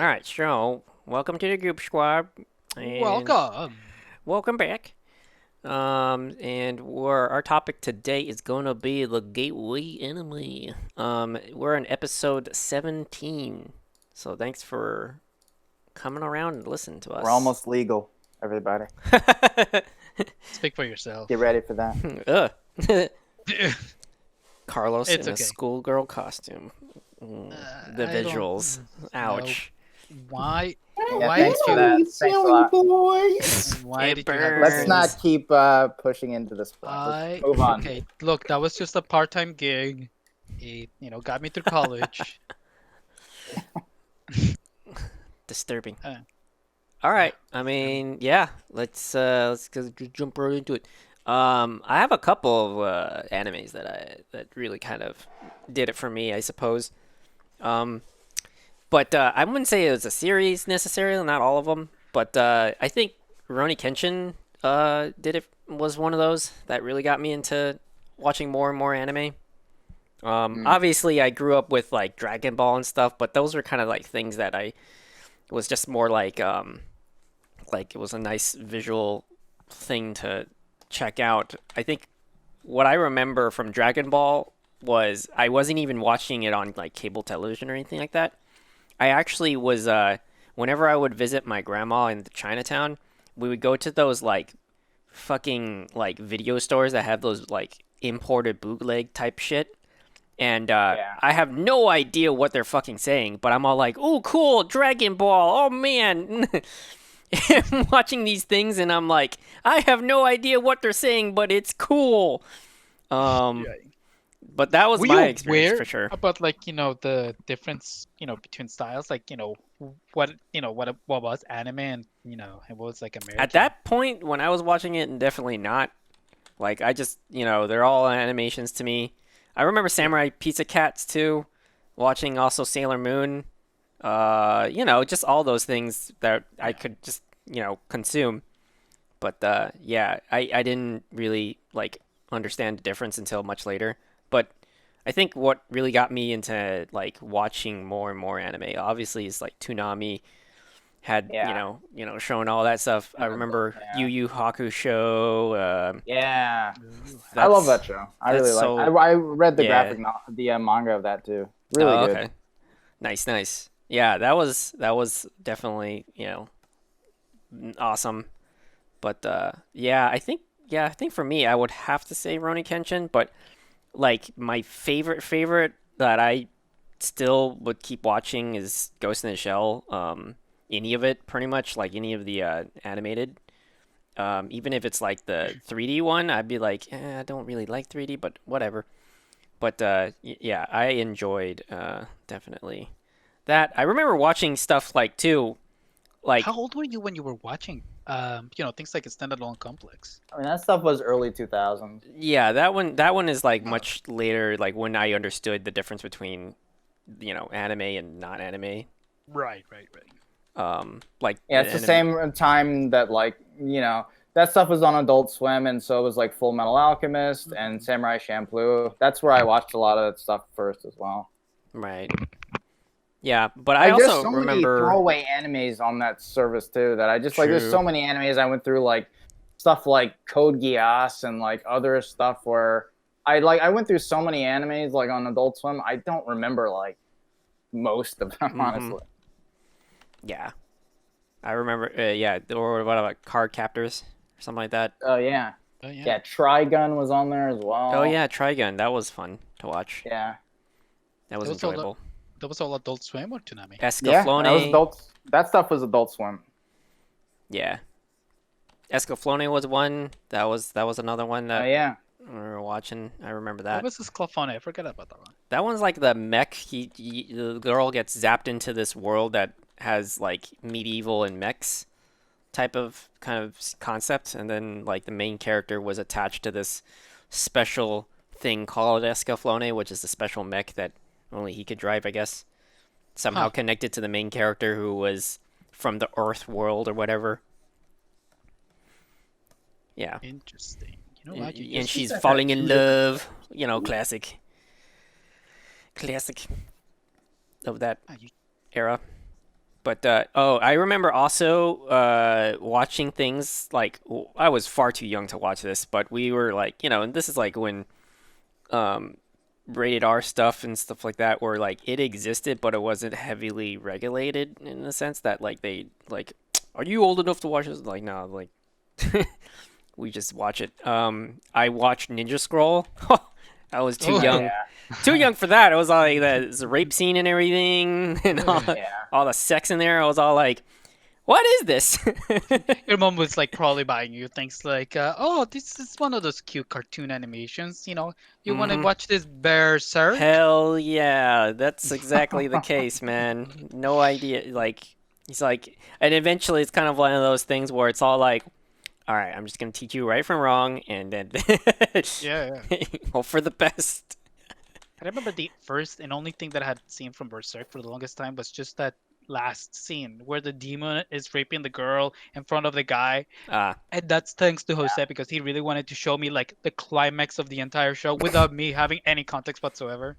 All right, so welcome to the Goob Squad, and Welcome. welcome back. And our topic today is gonna be the gateway enemy. We're in episode 17, so thanks for coming around and listening to We're us. almost legal, everybody. Speak for yourself. Get ready for that. Ugh. It's Carlos in a okay. schoolgirl costume. The I don't visuals. know Ouch. why. Yeah, Why thanks did for you? that. Thanks a lot. Why It did you have to Let's say that? burns. not keep pushing into this point. Let's I move on. okay. Look, that was just a part-time gig. It got me through college. Disturbing. Uh, All yeah. right. I mean, yeah. Jump right into it. I have a couple of animes that really kind of did it for me, I suppose. Um, but I wouldn't say it was a series necessarily, not all of them. But I think Rurouni Kenshin did it was one of those that really got me into watching more and more anime. Mm. Obviously, I grew up with like Dragon Ball and stuff, but those were kind of like things that I was just more like it was a nice visual thing to check out. I think what I remember from Dragon Ball was I wasn't even watching it on like cable television or anything like that. I actually was whenever I would visit my grandma in Chinatown, we would go to those like fucking like video stores that have those like imported bootleg type shit. And Yeah. I have no idea what they're fucking saying, but I'm all like, "Oh, cool, Dragon Ball! Oh man!" I'm watching these things, and I'm like, I have no idea what they're saying, but it's cool. Um, Yeah. but that was Were my you experience aware for sure. about like the difference between styles? Like what was anime and and what was like At American? that point, when I was watching it, and definitely not. Like, I just, they're all animations to me. I remember Yeah. Samurai Pizza Cats too, watching also Sailor Moon. Just all those things that I Yeah. could just, consume. But yeah, I didn't really like understand the difference until much later. But I think what really got me into like watching more and more anime, obviously, is like Toonami had Yeah. showing all that stuff. I remember Yu Yeah. Yu Hakusho. Yeah. Ooh. I love That's that show. I that's really like. so I read the yeah. graphic novel, the manga of that too. Really Oh, good. okay. Nice, nice. Yeah, that was definitely awesome. But I think for me I would have to say Roni Kenshin, but like my favorite that I still would keep watching is Ghost in the Shell. Any of it, pretty much, like any of the animated. Even if it's like the 3D one, I'd be like, I don't really like 3D, but whatever. But yeah, I enjoyed definitely that. I remember watching stuff like too, How like old were you when you were watching things like Extended Long Complex? I mean, that stuff was early 2000s. yeah, that one is like Oh, much later, like when I understood the difference between anime and not anime. right, right, right. Like Yeah, it's the anime. same time that that stuff was on Adult Swim, and so was like Full Metal Alchemist and Mhm. Samurai Champloo. That's where I watched a lot of that stuff first as well. Right. Yeah, but I Like, there's also so many remember. throwaway animes on that service too that I just like. There's True. so many animes I went through, like stuff like Code Geass and like other stuff where I went through so many animes like on Adult Swim. I don't remember like most of them Mm-hmm. honestly. Yeah, I remember. Yeah, or what about Card Captors or something like that? Oh yeah, Oh yeah. yeah. Trigun was on there as Oh well. yeah, Trigun. That was fun to watch. Yeah, That That was was all enjoyable. that was all Adult Swim or Toonami? yeah. That was Escaflowne. adult. That stuff was Adult Swim. Yeah, Escaflowne was one. That was another one Oh that yeah. we were watching. I remember What that. was this Clefone? I forgot about that one. That one's like the mech. The girl gets zapped into this world that has like medieval and mechs type of kind of concept, and then like the main character was attached to this special thing called Escaflowne, which is a special mech that only he could drive, I guess. Somehow Huh. connected to the main character who was from the Earth world or whatever. Yeah, Interesting. You know and, what? You and just These she's guys had falling in two different. love. Classic of that ah, era. But oh, I remember also watching things like I was far too young to watch this, but we were like, and this is like when um, rated R stuff and stuff like that, where like it existed, but it wasn't heavily regulated in the sense that like they like, are you old enough to watch this? Like, no, like we just watch it. I watched Ninja Scroll. I was too Oh, young, Yeah, too young for that. It was all like the rape scene and everything, and yeah. all the sex in there. I was all like, "What is this?" your mom was like probably buying you things like, oh, this is one of those cute cartoon animations. You want to hmm watch this Berserk? Hell yeah, that's exactly the case, man. No idea. Like he's like, and eventually it's kind of one of those things where it's all like, "All right, I'm just gonna teach you right from wrong, and then Yeah, yeah. hope for the best." I remember the first and only thing that I had seen from Berserk for the longest time was just that last scene where the demon is raping the girl in front of the guy. Ah, And that's thanks to Jose because he really wanted to show me like the climax of the entire show without me having any context whatsoever.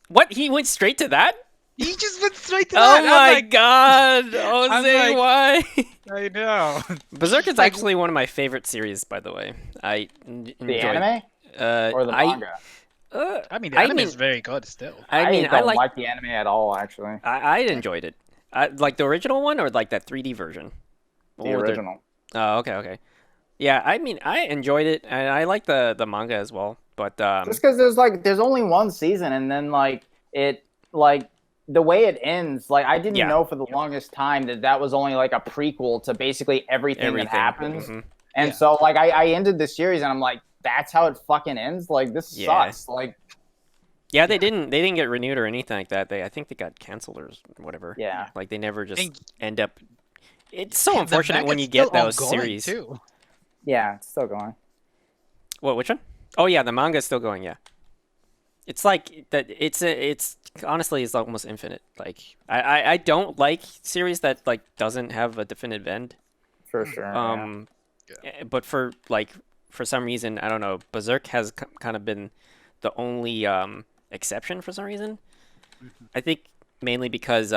what? He went straight to that? He just went straight to Oh that. my God, I'm Jose, like, why? I know. Berserk is Like, actually one of my favorite series, by the way. I The enjoy. anime or the I manga? I mean, the I anime mean, is very good still. I mean, I don't like. like the anime at all, actually. I enjoyed it. Like the original one or like that 3D version. The Or original. Oh, okay, okay. Yeah, I mean, I enjoyed it, and I like the manga as well. But Just because there's only one season, and then like the way it ends, like I didn't yeah, know for the longest time that was only like a prequel to basically everything that everything. happens. hmm And Yeah. so like I ended the series, and I'm like, that's how it fucking ends. Like this Yeah. sucks. Like Yeah, they didn't get renewed or anything like that. I think they got canceled or whatever. yeah, Like they never just And, end up. It's so and the unfortunate when manga's you get still those ongoing, series. too. yeah, it's still going. What? Which one? Oh yeah, the manga's still going. Yeah. It's like that. It's honestly, it's almost infinite. Like I don't like series that like doesn't have a definitive end. For sure. Yeah. But for some reason, I don't know. Berserk has kind of been the only exception for some reason. Mhm. I think mainly because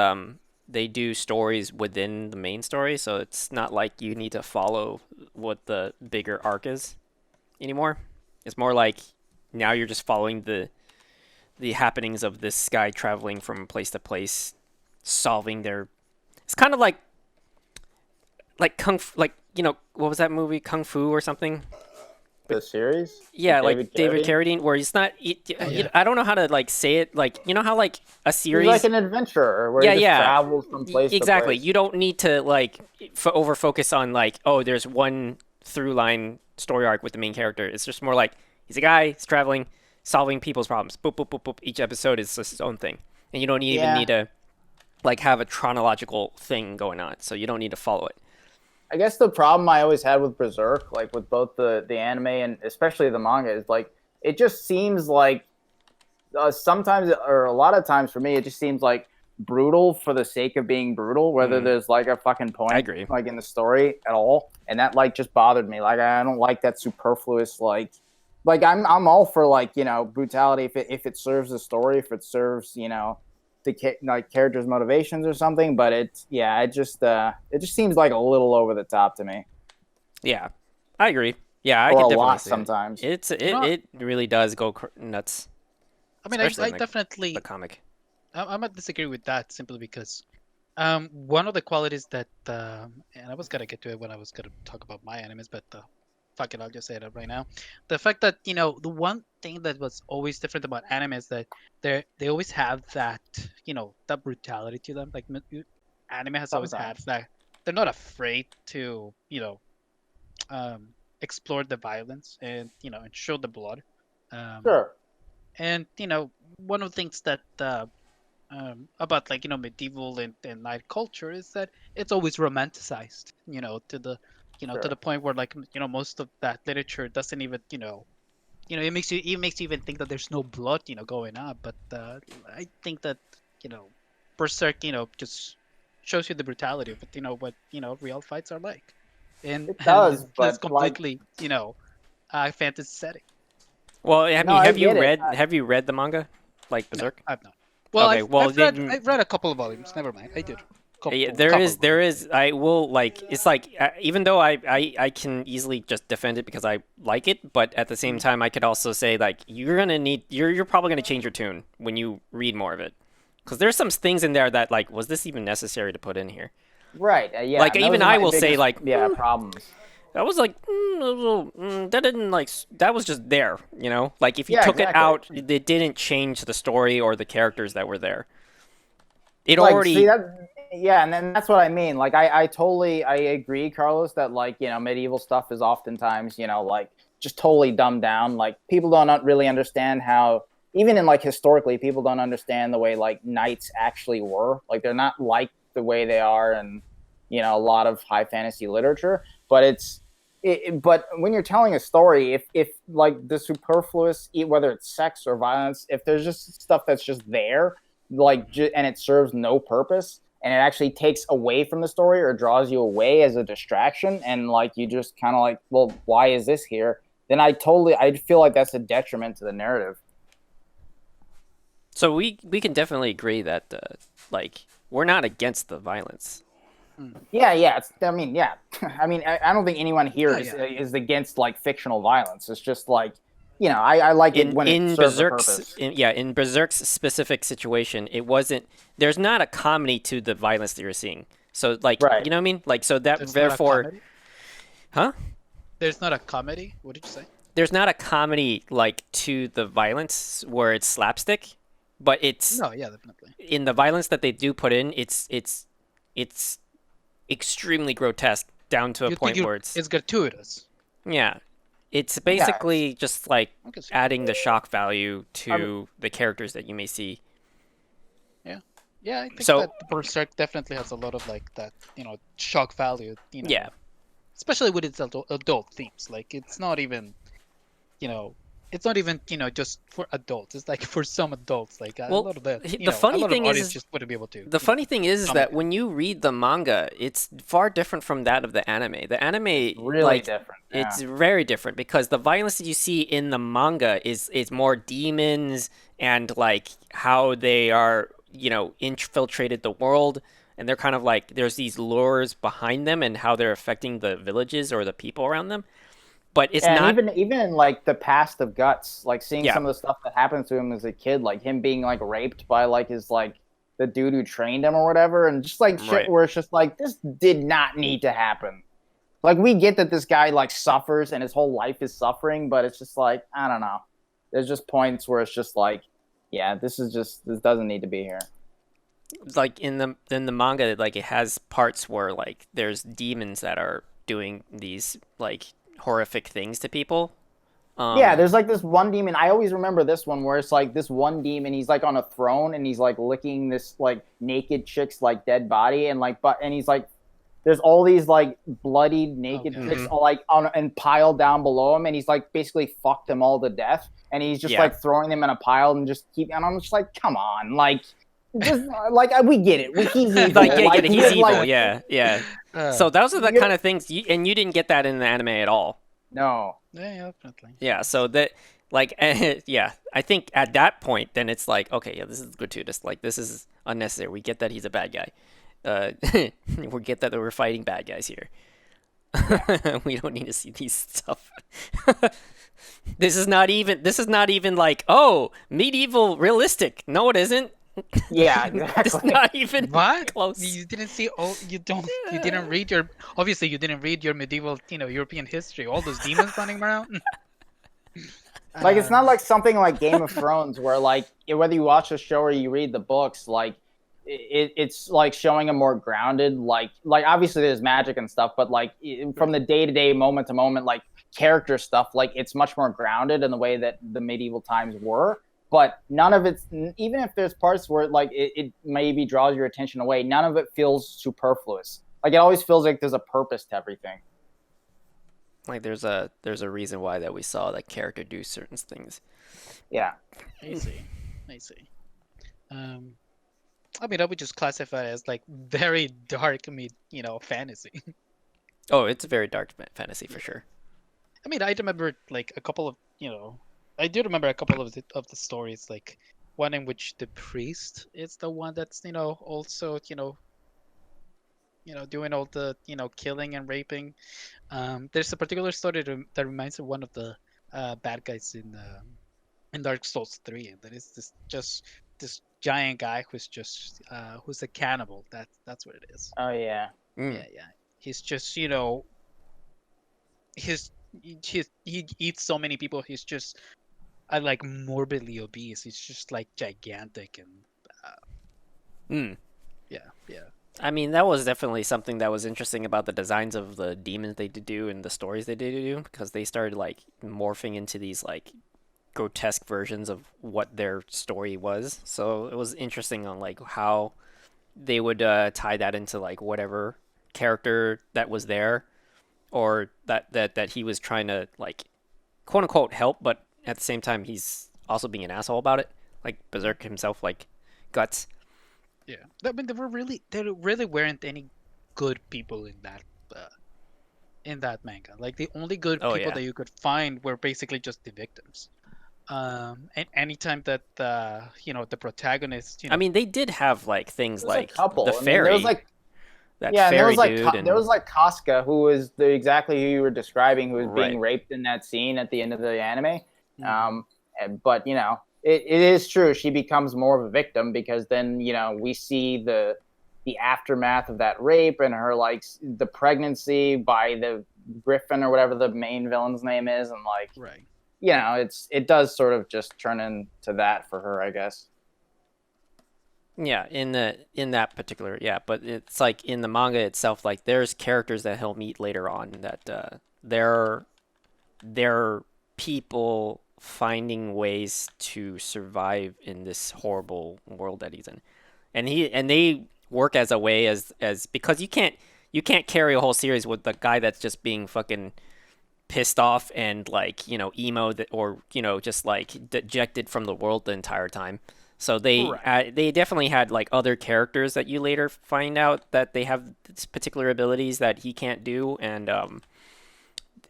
they do stories within the main story, so it's not like you need to follow what the bigger arc is anymore. It's more like now you're just following the happenings of this guy traveling from place to place, solving their. It's kind of like like what was that movie, Kung Fu or something? The series. Yeah, With like David Carradine, where he's not. Yeah. I don't know how to like say it. Like how like a He's series. like an adventurer where Yeah, he just yeah. travels from place Exactly. to place. You don't need to like over focus on like, oh, there's one through line story arc with the main character. It's just more like he's a guy, he's traveling, solving people's problems. Boop boop boop boop. Each episode is just its own thing, and you don't even Yeah. need to like have a chronological thing going on. So you don't need to follow it. I guess the problem I always had with Berserk, like with both the anime and especially the manga, is like it just seems like sometimes or a lot of times for me it just seems like brutal for the sake of being brutal, whether Mm. there's like a fucking point I agree. like in the story at all, and that like just bothered me. Like I don't like that superfluous like I'm all for like brutality if it serves the story, if it serves the like characters' motivations or something. But it just seems like a little over the top to me, Yeah, I agree. Yeah, I or can a definitely lot see it. sometimes. It really does go nuts, I mean, especially I in the definitely comic. I might disagree with that simply because one of the qualities that and I was gonna get to it when I was gonna talk about my animes, but fuck it, I'll just say it up right now. The fact that the one thing that was always different about anime is that they always have that that brutality to them. Like anime has always had Sometimes. that. They're not afraid to explore the violence and and show the blood. Sure. And one of the things that about like medieval and night culture is that it's always romanticized to the to Sure. the point where like most of that literature doesn't even it makes you even think that there's no blood going on, but I think that you know Berserk just shows you the brutality of it, what real fights are like, and It does, that's but like completely fantasy setting. Well, I no, mean, I get it. have you read the manga, like No, Berserk? I've not. Well, Okay, well, I've read a couple of volumes. Never mind, I did. Yeah, couple there reasons. is. I will like. It's like even though I can easily just defend it because I like it, but at the same Mhm. time, I could also say like you're probably gonna change your tune when you read more of it, because there's some things in there that like was this even necessary to put in here? Right. Yeah. Like And even those are I my will say biggest, like yeah, problems. that was like that didn't like that was just there, you know? Like if you Yeah, took it exactly. out, it didn't change the story or the characters that were there. It Like, see already that, yeah, and then that's what I mean. Like, I totally, I agree, Carlos, that like, medieval stuff is oftentimes, like just totally dumbed down. Like, people don't really understand how, even in like historically, people don't understand the way like knights actually were. Like, they're not like the way they are in, a lot of high fantasy literature. But but when you're telling a story, if like the superfluous, whether it's sex or violence, if there's just stuff that's just there, like and it serves no purpose, and it actually takes away from the story or draws you away as a distraction, and like you just kind of like, well, why is this here? Then I feel like that's a detriment to the narrative. so we can definitely agree that like we're not against the violence. Mm. Yeah, I mean, yeah. I mean, I don't think anyone here Oh is yeah. is against like fictional violence. It's just like, I like it when it In serves a Berserk's purpose. yeah, in Berserk's specific situation, it wasn't there's not a comedy to the violence that you're seeing. So like, Right. you know what I mean? Like so that There's not a therefore, comedy. huh? There's not a comedy. What did you say? There's not a comedy like to the violence where it's slapstick, but it's No, yeah, definitely. in the violence that they do put in, it's extremely grotesque down to a You think point where it's gratuitous? yeah, it's Yeah. basically just like I can see that. adding the shock value I to the characters that you may see. Yeah, yeah. I think So that Berserk definitely has a lot of like that, shock value. yeah, Especially with its adult themes. Like you know, it's not even just for adults. It's like for some adults, like a well, lot of the the a funny lot of thing audience is just wouldn't be able to the funny thing is stomach that it. when you read the manga, it's far different from that of the anime. The anime, Really like, different. it's Yeah. very different because the violence that you see in the manga is more demons and like how they are, infiltrated the world, and they're kind of like there's these lures behind them and how they're affecting the villages or the people around them. But it's And not, even in like the past of Guts, like seeing yeah, some of the stuff that happened to him as a kid, like him being like raped by like his like the dude who trained him or whatever, and just like shit right. where it's just like this did not need to happen. Like we get that this guy like suffers and his whole life is suffering, but it's just like I don't know. There's just points where it's just like, yeah, this doesn't need to be here. Like in the manga, like it has parts where like there's demons that are doing these like horrific things to people. Yeah, Um, there's like this one demon. I always remember this one where it's like this one demon. He's like on a throne and he's like licking this like naked chick's like dead body and like but and he's like there's all these like bloodied Oh naked chicks mhm, god. all like on and piled down below him and he's like basically fucked them all to death and he's just yeah, like throwing them in a pile and just keep and I'm just like come on like just like we get it he's like evil yeah, like he's evil. like Yeah, yeah. Uh, So those are the you kind of things, and you didn't get that in the anime at all. no yeah, definitely. Yeah, so that like yeah, I think at that point, then it's like okay, yeah, this is gratuitous. Like this is unnecessary. We get that he's a bad guy. Uh, we get that we're fighting bad guys here. yeah We don't need to see these stuff. This is not even like, oh, medieval realistic. No, it isn't. yeah It's exactly not even What? close. You didn't see? Oh, you didn't read your. Obviously, you didn't read your medieval, European history. All those demons running around. Like it's not Um, like something like Game of Thrones where like whether you watch the show or you read the books, like it's like showing a more grounded like obviously there's magic and stuff, but like from right. the day to day, moment to moment, like character stuff, like it's much more grounded in the way that the medieval times were. But none of it's even if there's parts where like it maybe draws your attention away, none of it feels superfluous. Like it always feels like there's a purpose to everything. Like there's a reason why that we saw that character do certain things. Yeah. I see. I see. Um, I mean, I would just classify it as like very dark, fantasy. Oh, it's a very dark fantasy for Yeah. sure. I mean, I remember like a couple of, I do remember a couple of the stories, like one in which the priest is the one that's, also, doing all the killing and raping. There's a particular story that reminds me of one of the bad guys in Dark Souls 3. That is this giant guy who's a cannibal. That's what it is. Oh yeah. Mm. Yeah, yeah. He's just his he eats so many people. He's just like morbidly obese. He's just like gigantic and Mm. yeah, yeah. I mean, that was definitely something that was interesting about the designs of the demons they did do and the stories they did do, because they started like morphing into these like grotesque versions of what their story was. So it was interesting on like how they would tie that into like whatever character that was there, or that he was trying to like quote unquote help, but at the same time he's also being an asshole about it, like Berserk himself, like Guts. Yeah, I mean, there really weren't any good people in that manga. Like the only good Oh people yeah. that you could find were basically just the victims. And anytime that the protagonist, I mean, they did have like things There's a like the couple. I mean, there was fairy, like that yeah, and fairy dude, there was and like Casca, who was exactly who you were describing, who was being right. raped in that scene at the end of the anime. Mhm. But it is true. She becomes more of a victim because then we see the aftermath of that rape and her like the pregnancy by the Griffin or whatever the main villain's name is, and like Right. it does sort of just turn into that for her, I guess. Yeah, in that particular, yeah, but it's like in the manga itself, like there's characters that he'll meet later on that they're people finding ways to survive in this horrible world that he's in, and they work as a way as because you can't carry a whole series with the guy that's just being fucking pissed off and like emo that, or just like dejected from the world the entire time. So Right. they definitely had like other characters that you later find out that they have particular abilities that he can't do, and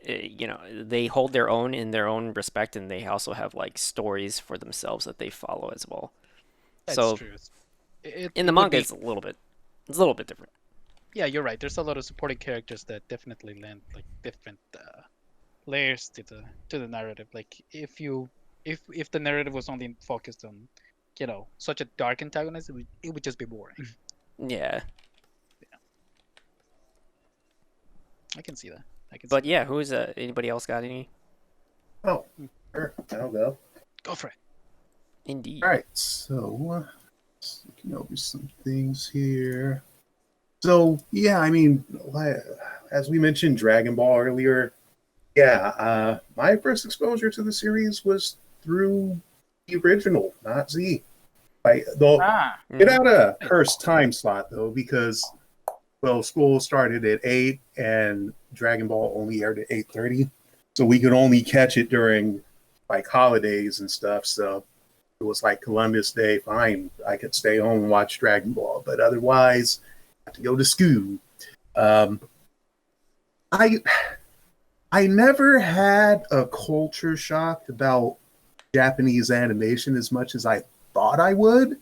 they hold their own in their own respect, and they also have like stories for themselves that they follow as well. That's So true. It in the it would manga, be it's a little bit different. yeah, you're right. There's a lot of supporting characters that definitely lend like different layers to the narrative. Like if the narrative was only focused on such a dark antagonist, it would just be boring. Yeah, I can see that. I can see but that. yeah, who's anybody else got any? Oh, sure. I'll go. Go for it. Indeed. All right. So, just looking over some things here. So, yeah, I mean, as we mentioned Dragon Ball earlier, yeah, my first exposure to the series was through the original, not Z. Though Ah, it had a cursed time slot though, because school started at 8 and Dragon Ball only aired at 8:30, so we could only catch it during like holidays and stuff. So it was like Columbus Day, fine, I could stay home and watch Dragon Ball, but otherwise I have to go to school. Um, I I never had a culture shock about Japanese animation as much as I thought I would,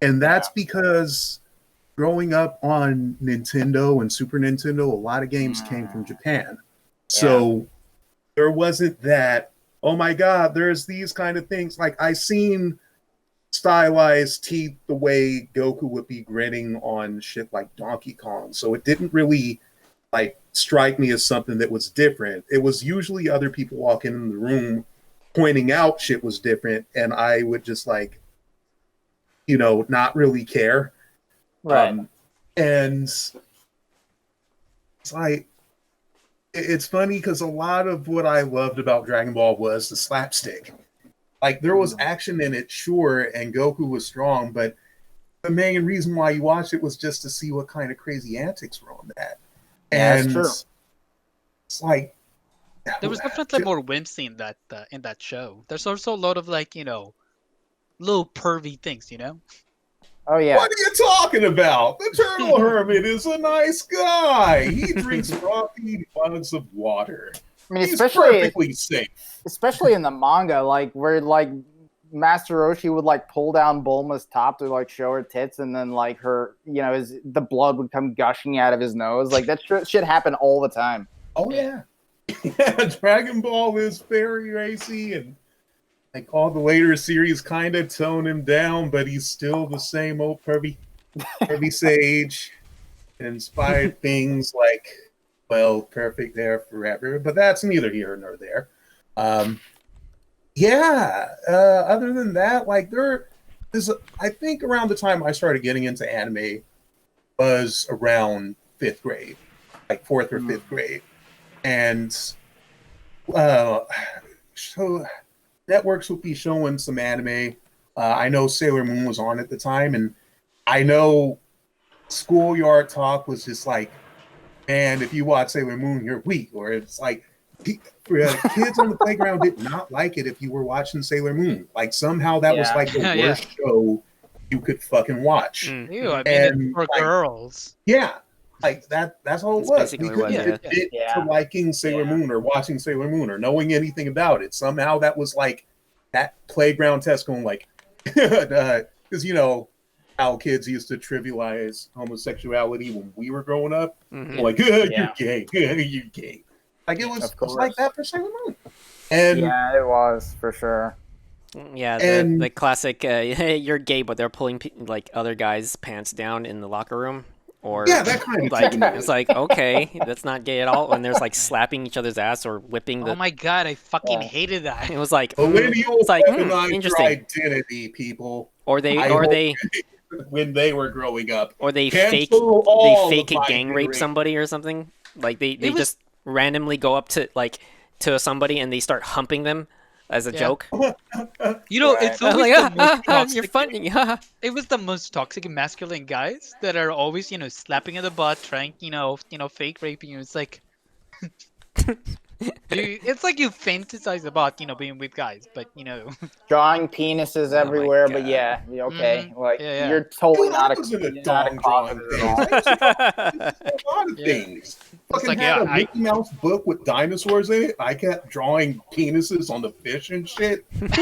and that's because growing up on Nintendo and Super Nintendo, a lot of games came from Japan. So there wasn't that, oh my God, there's these kind of things. Like I seen stylized teeth the way Goku would be grinning on shit like Donkey Kong. So it didn't really like strike me as something that was different. It was usually other people walking in the room pointing out shit was different, and I would just like, not really care. right. And it's like, it's funny because a lot of what I loved about Dragon Ball was the slapstick. Like there was action in it, sure, and Goku was strong, but the main reason why you watched it was just to see what kind of crazy antics were on that. Yeah, that's And true. it's like There was definitely more whimsy in that show. There's also a lot of like little pervy things. Oh yeah. What are you talking about? The turtle hermit is a nice guy. He drinks frothy buckets of water. I mean, He's especially perfectly safe. especially in the manga, like where like Master Roshi would like pull down Bulma's top to like show her tits, and then like her, the blood would come gushing out of his nose. Like that shit happen all the time. Oh yeah. Yeah, Dragon Ball is very racy, and like all the later series kind of tone him down, but he's still the same old pervy sage. Inspired things like, well, perfect there forever, but that's neither here nor there. Other than that, like there is, I think around the time I started getting into anime was around 5th grade, like 4th or 5th grade. And so networks would be showing some anime. I know Sailor Moon was on at the time, and I know Schoolyard Talk was just like, man, if you watch Sailor Moon, you're weak. Or it's like, kids on the playground did not like it if you were watching Sailor Moon. Like somehow that was like the worst show you could fucking watch. Ew, I mean, it's for girls. Yeah. Like that's all it was. We couldn't admit to liking Sailor Moon or watching Sailor Moon or knowing anything about it. Somehow that was like that playground test going like, because how kids used to trivialize homosexuality when we were growing up. Like, you're gay, you're gay. Like it was like that for Sailor Moon. And yeah, it was for sure. Yeah, the classic, you're gay, but they're pulling like other guys' pants down in the locker room. Or that kind of like it's like, okay, that's not gay at all. When there's like slapping each other's ass or whipping the. Oh my god, I fucking hated that. It was like it's like interesting identity, people. Or they when they were growing up, or they fake gang rape somebody or something. Like they just randomly go up to somebody and they start humping them as a joke. It's always like, the most toxic. You're funny. It was the most toxic and masculine guys that are always, slapping at the butt, trying, fake raping you. It's like, it's like you fantasize about, being with guys, but drawing penises everywhere. But yeah, okay, you're totally not a drawing a lot of things. It's like, had a Mickey Mouse book with dinosaurs in it. I kept drawing penises on the fish and shit. That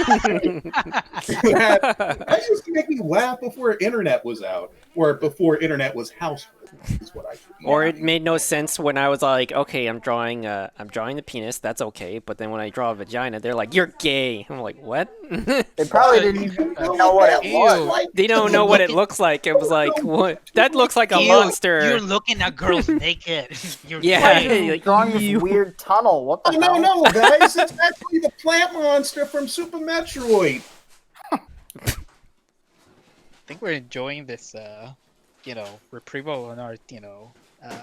used to make me laugh before internet was out, or before internet was household. Is what I or it made no sense when I was like, okay, I'm drawing the penis. That's okay, but then when I draw a vagina, they're like, you're gay. I'm like, what? They probably didn't even know what it was. They don't know what it looks like. It was like, what? That looks like a monster. You're looking at girls naked. You're like, drawing this weird tunnel. What the hell? No, guys, it's actually the plant monster from Super Metroid. I think we're enjoying this, reprieval on our,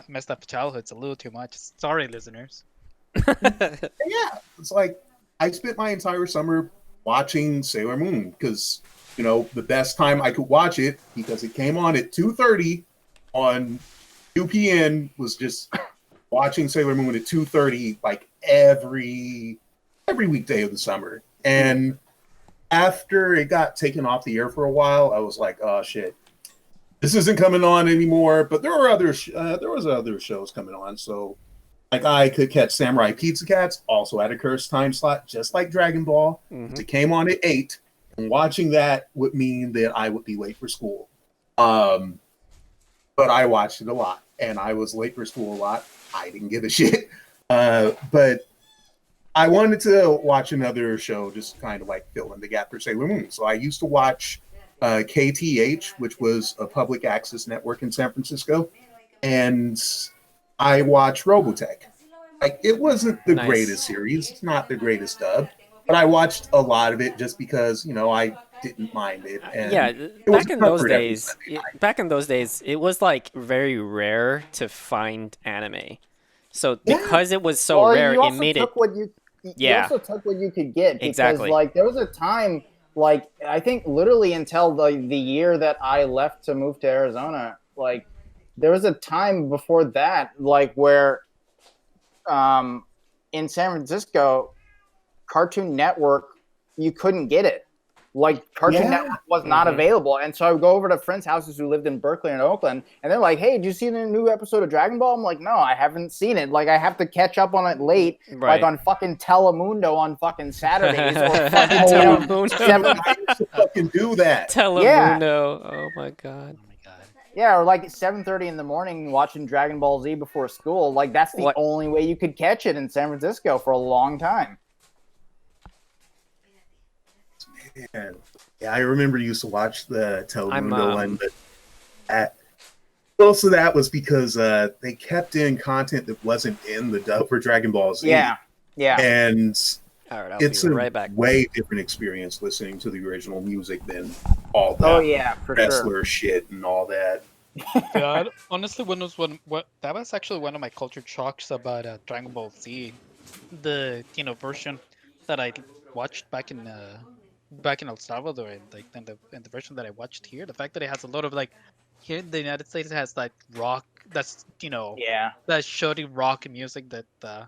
messed up childhoods a little too much. Sorry, listeners. Yeah, it's like I spent my entire summer watching Sailor Moon because, the best time I could watch it because it came on at 2:30 on UPN was just watching Sailor Moon at 2:30 like every weekday of the summer. And after it got taken off the air for a while, I was like, oh shit, this isn't coming on anymore. But there were other shows coming on, so like I could catch Samurai Pizza Cats, also at a cursed time slot, just like Dragon Ball. It came on at 8, and watching that would mean that I would be late for school. But I watched it a lot, and I was late for school a lot. I didn't give a shit. But I wanted to watch another show, just kind of like fill in the gap for Sailor Moon. So I used to watch KTH, which was a public access network in San Francisco, and I watched Robotech. Like, it wasn't the greatest series. It's not the greatest dub, but I watched a lot of it just because, I didn't mind it. And back in those days, it was like very rare to find anime. So because it was so rare, it made it. You also took what you could get because, exactly. like, there was a time, like, I think literally until the year that I left to move to Arizona, like, there was a time before that, like, where in San Francisco, Cartoon Network, you couldn't get it. Like Cartoon Yeah. Network was not available, and so I would go over to friends' houses who lived in Berkeley and Oakland, and they're like, "Hey, did you see the new episode of Dragon Ball?" I'm like, "No, I haven't seen it. Like, I have to catch up on it late, like Right. on fucking Telemundo on fucking Saturdays or fucking Telemundo. 7. I used to fucking do that. Telemundo. Oh my god. Oh my god. Yeah, or like at 7:30 in the morning watching Dragon Ball Z before school. Like that's the What? only way you could catch it in San Francisco for a long time. Man. Yeah, I remember you used to watch the I'm, Telemundo one, but most of that was because they kept in content that wasn't in the dub for Dragon Ball Z. Yeah, yeah. And All right, I'll it's be a right back. way different experience listening to the original music than all that Oh yeah, for sure. wrestler shit and all that. Yeah, honestly, that was actually one of my culture shocks about Dragon Ball Z, the version that I watched back in El Salvador, and like in the version that I watched here, the fact that it has a lot of like here in the United States it has like rock that's Yeah. that shoddy rock music that The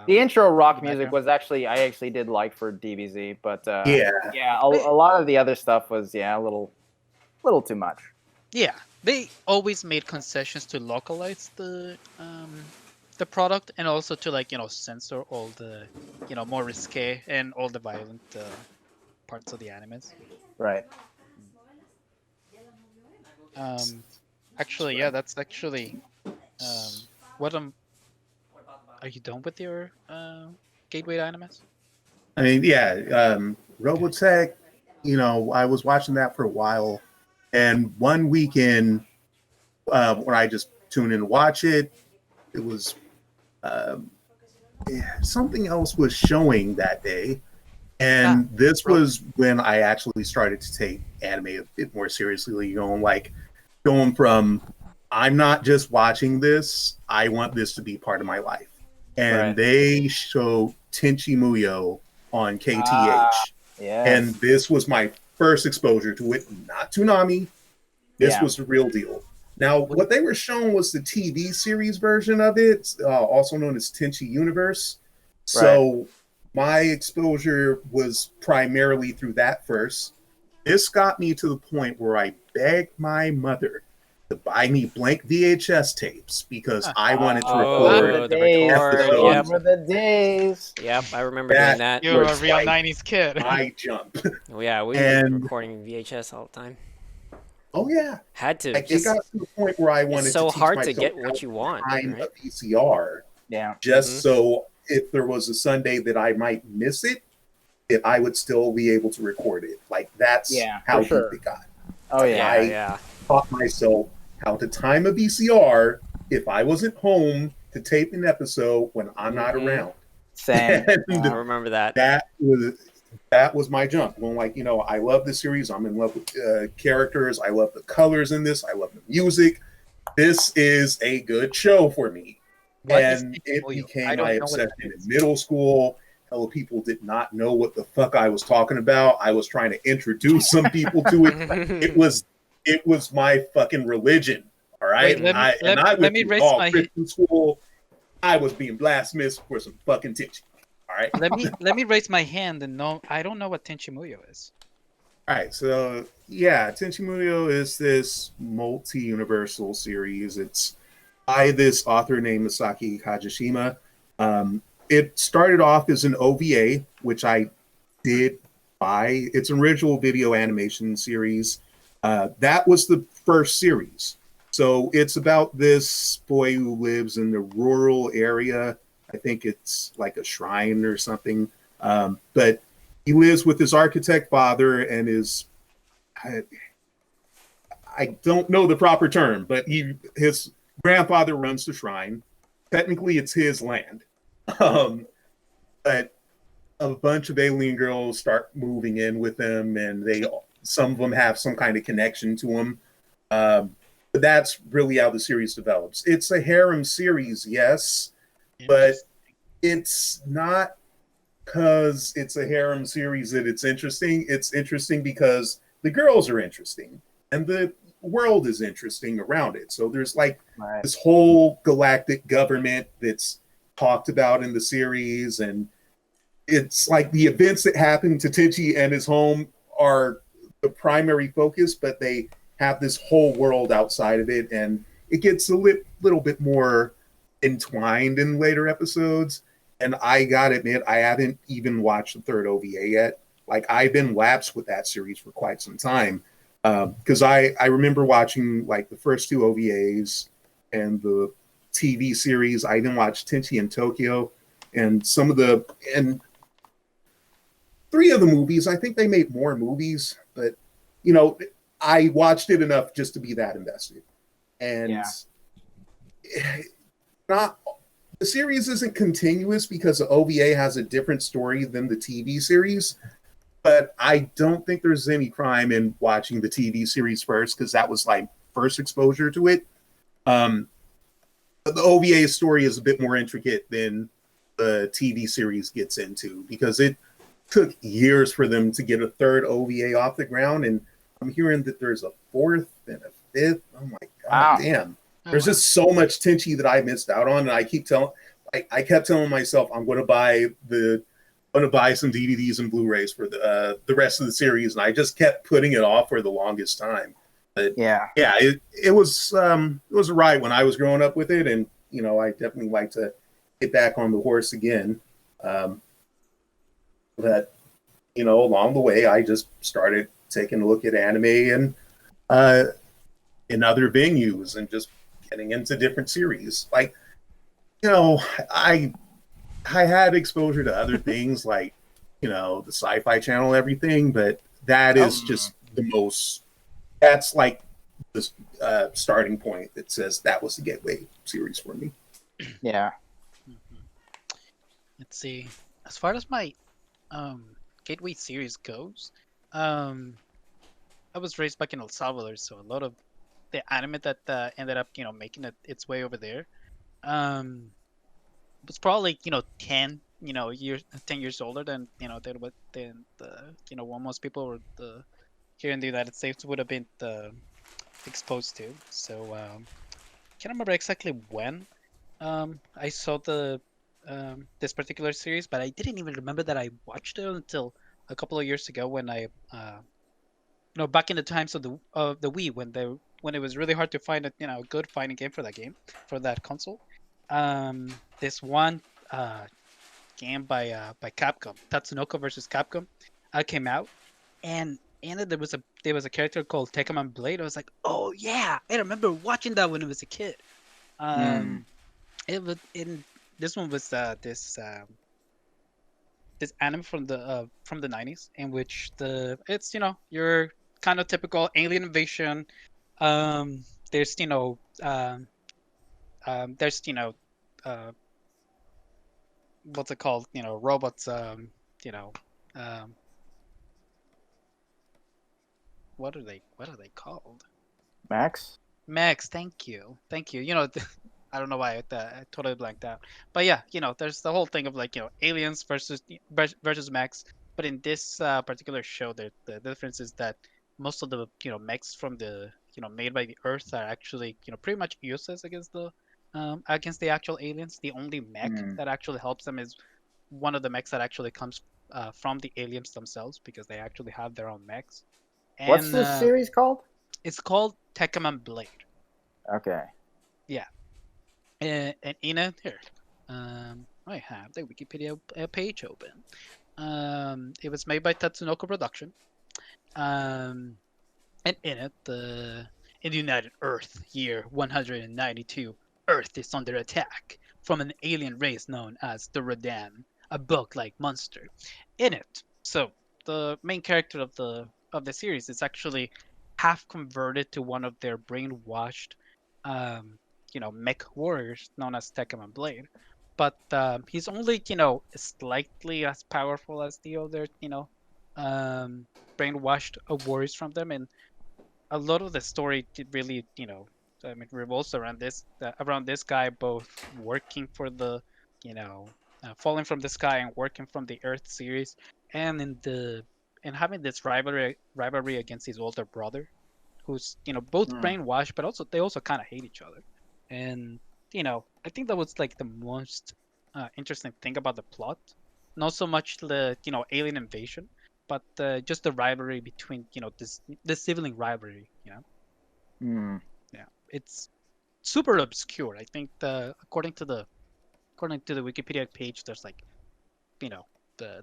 intro rock the music background. was actually I actually did like for DBZ, but Yeah. a lot of the other stuff was a little too much. Yeah, they always made concessions to localize the product and also to like censor all the more risque and all the violent parts of the animes. Right. Actually, yeah, that's actually what Are you done with your gateway animes? I mean, yeah, Robotech, I was watching that for a while. And one weekend, when I just tuned in to watch it, it was something else was showing that day. And this was when I actually started to take anime a bit more seriously, like going from, I'm not just watching this, I want this to be part of my life. And Right. they showed Tenchi Muyo on KTH. Yeah. And this was my first exposure to it, not Toonami. This Yeah. was the real deal. Now, what they were showing was the TV series version of it, also known as Tenchi Universe. So my exposure was primarily through that first. This got me to the point where I begged my mother to buy me blank VHS tapes because I wanted to record the record, episodes. Those were the days. Yep, I remember That- doing that. You're a was real like- '90s kid. I jump. Yeah, we were And- recording VHS all the time. Oh yeah, Had to. like Just, it got to the point where I wanted it's so to teach hard to myself get how what you want, find right? a VCR Yeah. just so if there was a Sunday that I might miss it, that I would still be able to record it. Like that's Yeah, how for sure. deep it got. Oh yeah. Yeah. Taught myself how to time a VCR if I wasn't home to tape an episode when I'm not Mhm. around. Same. And I remember that. that was my jump. Going like, I love this series. I'm in love with characters. I love the colors in this. I love the music. This is a good show for me. What is And Tenchi it Muyo? I became don't my know what obsession that in is. middle school. Hella people did not know what the fuck I was talking about. I was trying to introduce some people to it. It was my fucking religion. All right. Wait, I let went me to raise all my- Christian school. I was being blasphemous for some fucking tension. All right. Let me raise my hand and no, I don't know what Tenchi Muyo is. All right, so yeah, Tenchi Muyo is this multi-universal series. It's by this author named Masaki Kajishima. It started off as an OVA, which I did buy. It's an original video animation series. That was the first series. So it's about this boy who lives in the rural area. I think it's like a shrine or something. But he lives with his architect father and I don't know the proper term, but his grandfather runs the shrine. Technically, it's his land. But a bunch of alien girls start moving in with him, and some of them have some kind of connection to him. But that's really how the series develops. It's a harem series, yes, but it's not because it's a harem series that it's interesting. It's interesting because the girls are interesting and the world is interesting around it. So there's like this whole galactic government that's talked about in the series, and it's like the events that happen to Tenchi and his home are the primary focus, but they have this whole world outside of it, and it gets a little bit more entwined in later episodes. And I gotta admit, I haven't even watched the third OVA yet. Like, I've been lapsed with that series for quite some time, because I remember watching like the first two OVAs and the TV series. I even watched Tenchi in Tokyo and some of the and three of the movies. I think they made more movies, but you know, I watched it enough just to be that invested. And not the series isn't continuous because the OVA has a different story than the TV series. But I don't think there's any crime in watching the TV series first, because that was like first exposure to it. But the OVA story is a bit more intricate than the TV series gets into, because it took years for them to get a third OVA off the ground, and I'm hearing that there's a fourth and a fifth. Oh my god, damn! There's just so much Tenchi that I missed out on, and I kept telling myself I'm going to buy some DVDs and Blu-rays for the rest of the series, and I just kept putting it off for the longest time. But it was a ride when I was growing up with it, and you know, I definitely like to get back on the horse again. But you know, along the way, I just started taking a look at anime and in other venues, and just getting into different series. Like, you know, I had exposure to other things like, you know, the Sci-Fi Channel, everything, but that is just the most. That's like the starting point that says that was the gateway series for me. Yeah. Let's see. As far as my gateway series goes, I was raised back in El Salvador, so a lot of the anime that ended up, you know, making its way over there, was probably, you know, 10 years older than, you know, than the, you know, what most people were here in the United States would have been exposed to. So can't remember exactly when I saw this particular series, but I didn't even remember that I watched it until a couple of years ago, when I you know, back in the times of the Wii, when it was really hard to find a, you know, good fighting game for that console. This one game by Capcom, Tatsunoko versus Capcom, came out, and in it there was a character called Tekkaman Blade. I was like, oh yeah, I remember watching that when I was a kid. It was in This one was this anime from the 90s, in which it's, you know, your kind of typical alien invasion. There's, you know, there's, you know, what's it called, you know, robots, you know, um what are they called? Max? Max, thank you. You know, I don't know why I totally blanked out. But yeah, you know, there's the whole thing of like, you know, aliens versus mechs. But in this particular show, the difference is that most of the, you know, mechs from the, you know, made by the Earth are actually, you know, pretty much useless against the actual aliens. The only mech that actually helps them is one of the mechs that actually comes from the aliens themselves, because they actually have their own mechs. What's And this series called? it's called Tekkaman Blade. Okay. Yeah. And in it, here, I have the Wikipedia page open. It was made by Tatsunoko Production. And in it, in the United Earth, year 192, Earth is under attack from an alien race known as the Rodan, a bug-like monster. In it, so the main character of the series is actually half converted to one of their brainwashed, you know, mech warriors known as Tekkaman Blade. But he's only, you know, slightly as powerful as the other, you know, brainwashed warriors from them. And a lot of the story really, you know, I mean, revolves around this guy both working for the, you know, falling from the sky and working from the Earth series, and and having this rivalry against his older brother, who's, you know, both brainwashed, but also they also kind of hate each other. And you know, I think that was like the most interesting thing about the plot, not so much the, you know, alien invasion, but just the rivalry between this sibling rivalry. Yeah, it's super obscure. I think according to the Wikipedia page, there's like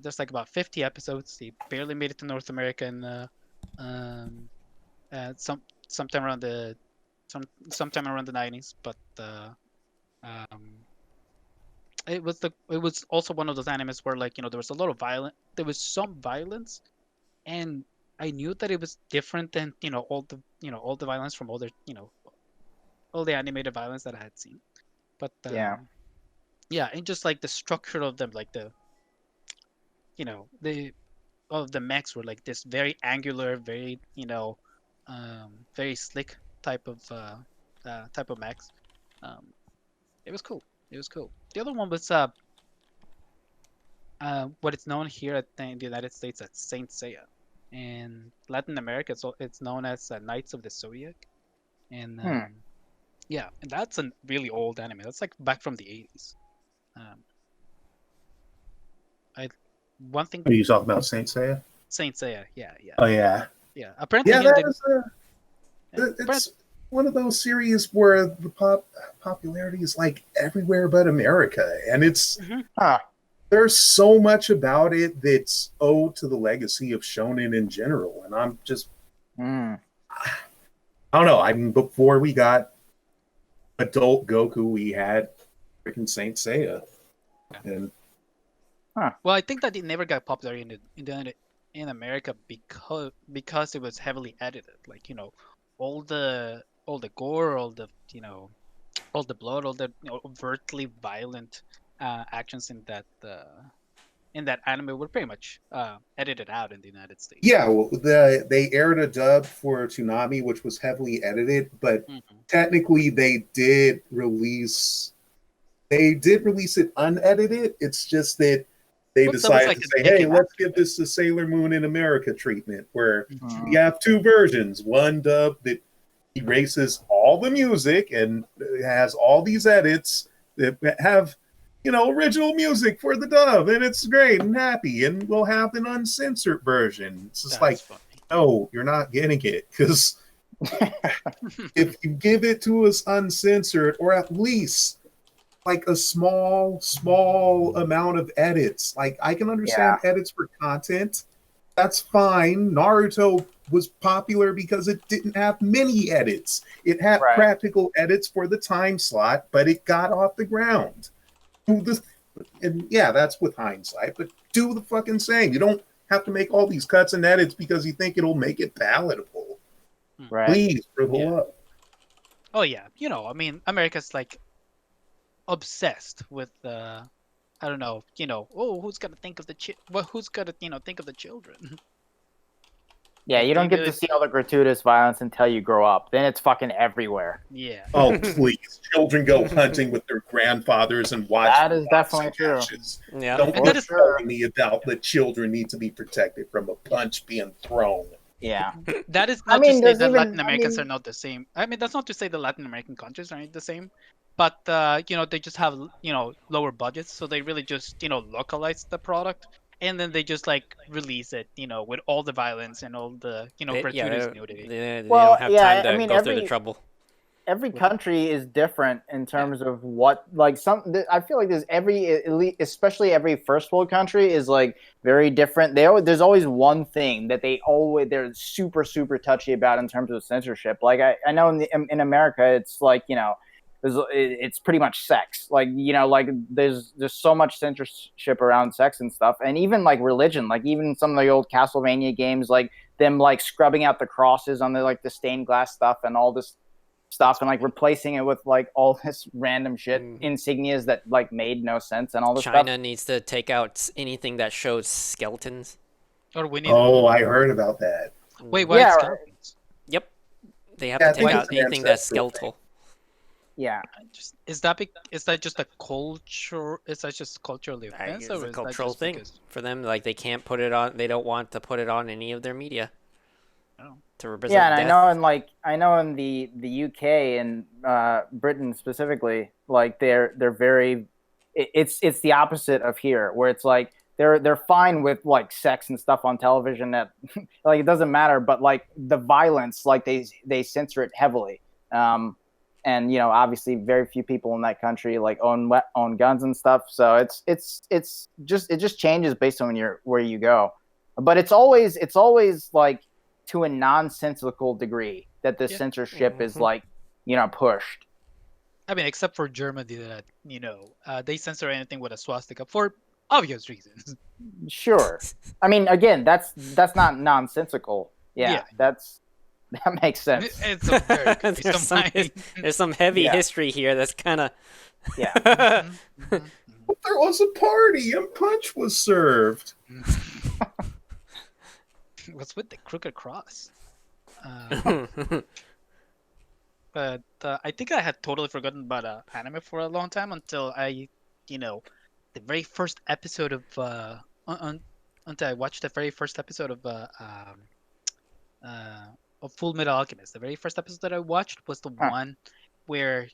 there's like about 50 episodes. They barely made it to North America, and um, sometime around sometime around the 90s. But um, it was also one of those animes where there was a lot of there was some violence, and I knew that it was different than all the violence from all the animated violence that I had seen. But Yeah. yeah, and just like the structure of them, like the of the mechs were like this very angular, very very slick type of mechs. Um, it was cool. It was cool. The other one was what it's known here in the United States as Saint Seiya. In Latin America, it's known as Knights of the Zodiac. And yeah, and that's a really old anime. That's like back from the 80s. Um, I one thing Are you talking about Saint Seiya? Saint Seiya, yeah, Oh yeah, yeah. Apparently, yeah. him That did. is Yeah, it's one of those series where the popularity is like everywhere but America, and it's Huh. there's so much about it that's owed to the legacy of shonen in general, and I'm just Mm. I don't know. I mean, before we got adult Goku, we had freaking Saint Seiya, and Well, I think that it never got popular in America because it was heavily edited. Like all the gore, all the blood, all the overtly violent actions in that anime were pretty much edited out in the United States. yeah, well, they aired a dub for Toonami, which was heavily edited, but technically they did release it unedited. It's just that they Well, that was decided like to a say, "Hey, decade let's after give this the Sailor Moon in America treatment," where Mm. we have two versions: one dub that erases all the music and has all these edits that have original music for the dub, and it's great and happy, and we'll have an uncensored version. It's just like, That's funny. no, you're not getting it, because if you give it to us uncensored, or at least like a small amount of edits, like I can understand edits for content, that's fine. Naruto was popular because it didn't have many edits. It had Right. practical edits for the time slot, but it got off the ground. And yeah, that's with hindsight, but do the fucking same. You don't have to make all these cuts and edits because you think it'll make it palatable. Right. Please, for the Yeah. love. Oh yeah, I mean, America's like obsessed with I don't know, oh, who's gonna think of who's gonna think of the children? Yeah, you don't get to see all the gratuitous violence until you grow up. Then it's fucking everywhere. Yeah. Oh, please. Children go hunting with their grandfathers and watch. That is definitely true. matches. Yeah. Don't And be that is- telling me about the children need to be protected from a punch being thrown. Yeah. That is I not mean, to say there's that even- Latin I Americans mean- are not the same. I mean, that's not to say the Latin American countries aren't the same, but they just have lower budgets, so they really just localize the product, and then they just like release it, with all the violence and all the gratuitous nudity. They Well, don't have yeah, time to I mean, go through the trouble. every country is different in terms of what, like, I feel like there's especially every first world country is like very different. There's always one thing that they're super touchy about in terms of censorship. Like I know in America it's like it's pretty much sex. Like like there's so much censorship around sex and stuff, and even like religion. Like even some of the old Castlevania games, like them like scrubbing out the crosses on the stained glass stuff and all this stuff, and like replacing it with like all this random shit insignias that like made no sense and all this China stuff. needs to take out anything that shows skeletons. Or we need. Oh, I heard about that. Wait, why Yeah, skeletons? Yep. They have Yeah, I to take think out it's an anything that's ancestral thing. skeletal. Yeah, Is that just a culture? Is that just culturally It's offensive? a Or is that cultural just thing because- for them. Like they can't put it on. They don't want to put it on any of their media Oh. to represent yeah, and death. I know in the UK and Britain specifically, like they're very. It's the opposite of here, where it's like they're fine with like sex and stuff on television that like it doesn't matter, but like the violence, like they censor it heavily. And obviously very few people in that country like own guns and stuff, so it just changes based on where you go. But it's always like to a nonsensical degree that the censorship is like pushed. I mean, except for Germany, that they censor anything with a swastika for obvious reasons. Sure. I mean, again, that's not nonsensical. Yeah. That makes sense. It's a very good there's some heavy history here that's kind of yeah. There was a party and punch was served. What's with the crooked cross? But I think I had totally forgotten about anime for a long time until the very first episode of until I watched the very first episode of Full Metal Alchemist. The very first episode that I watched was the one where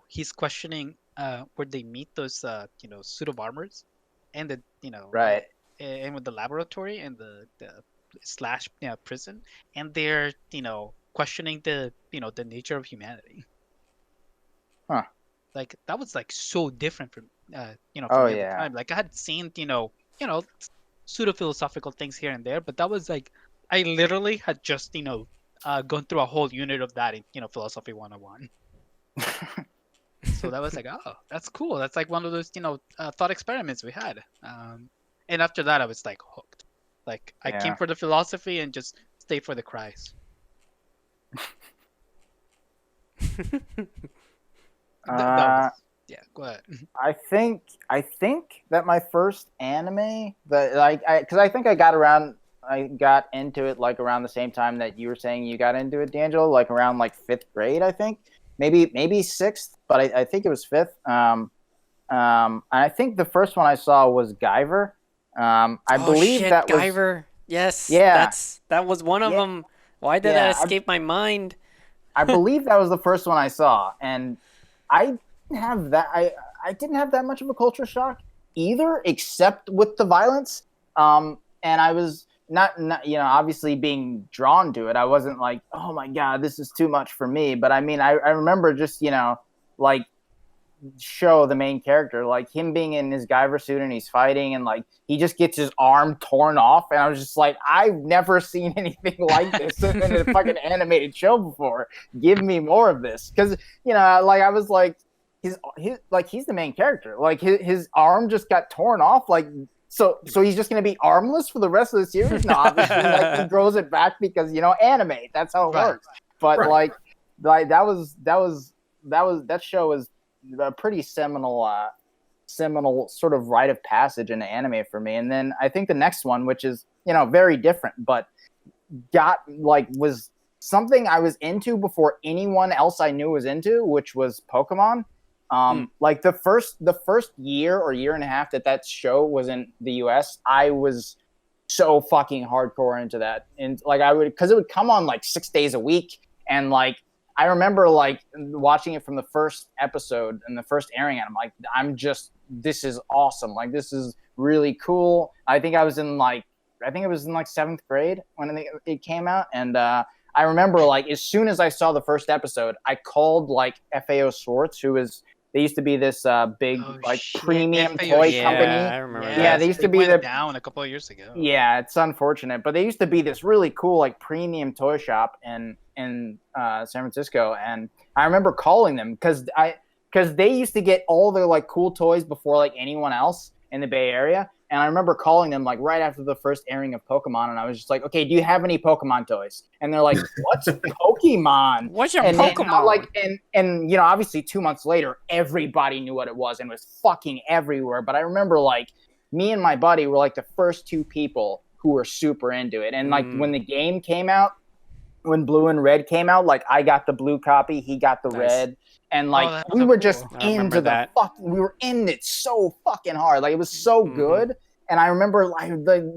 he's questioning where they meet those suit of armors, and the right, and with the laboratory and the slash prison, and they're questioning the the nature of humanity. Huh. Like that was like so different from from oh, the yeah. time. Like I had seen pseudo philosophical things here and there, but that was like I literally had just gone through a whole unit of that in philosophy 101. So that was like, oh, that's cool. That's like one of those thought experiments we had. And after that I was like hooked. Like I came for the philosophy and just stayed for the cries. Go ahead. I think that my first anime that because I think I got into it like around the same time that you were saying you got into it, D'Angelo, like around like 5th grade, I think. Maybe 6th, but I think it was 5th. And I think the first one I saw was Guyver. I believe that was Guyver. Yes. Yeah. That was one of them. Why did that escape my mind? I believe that was the first one I saw, and I didn't have that. I didn't have that much of a culture shock either, except with the violence. And I was not obviously being drawn to it. I wasn't like, oh my god, this is too much for me. But I mean, I remember just like show the main character, like him being in his Guyver suit and he's fighting and like he just gets his arm torn off, and I was just like, I've never seen anything like this in a fucking animated show before. Give me more of this, because like I was like he's the main character, like his arm just got torn off, like so he's just gonna be armless for the rest of the series. No, obviously like he grows it back because anime, that's how it works. But like that show was a pretty seminal sort of rite of passage into anime for me. And then I think the next one, which is very different, but was something I was into before anyone else I knew was into, which was Pokemon. Like the first year or year and a half that show was in the US, I was so fucking hardcore into that, and like because it would come on like 6 days a week, and like I remember like watching it from the first episode and the first airing, and I'm like, this is awesome. Like, this is really cool. I think it was in like 7th grade when it came out. And I remember like as soon as I saw the first episode, I called like FAO Schwartz, they used to be this big premium toy company. I remember that. Yeah, they used to be down a couple of years ago. Yeah, it's unfortunate, but they used to be this really cool like premium toy shop in San Francisco, and I remember calling them because they used to get all their like cool toys before like anyone else in the Bay Area. And I remember calling them like right after the first airing of Pokemon, and I was just like, okay, do you have any Pokemon toys? And they're like, what's Pokemon? What's your and Pokemon? And obviously 2 months later, everybody knew what it was and it was fucking everywhere. But I remember like me and my buddy were like the first 2 people who were super into it. And like when the game came out, when Blue and Red came out, like I got the blue copy, he got the red. And like we were just into we were in it so fucking hard. Like it was so good. And I remember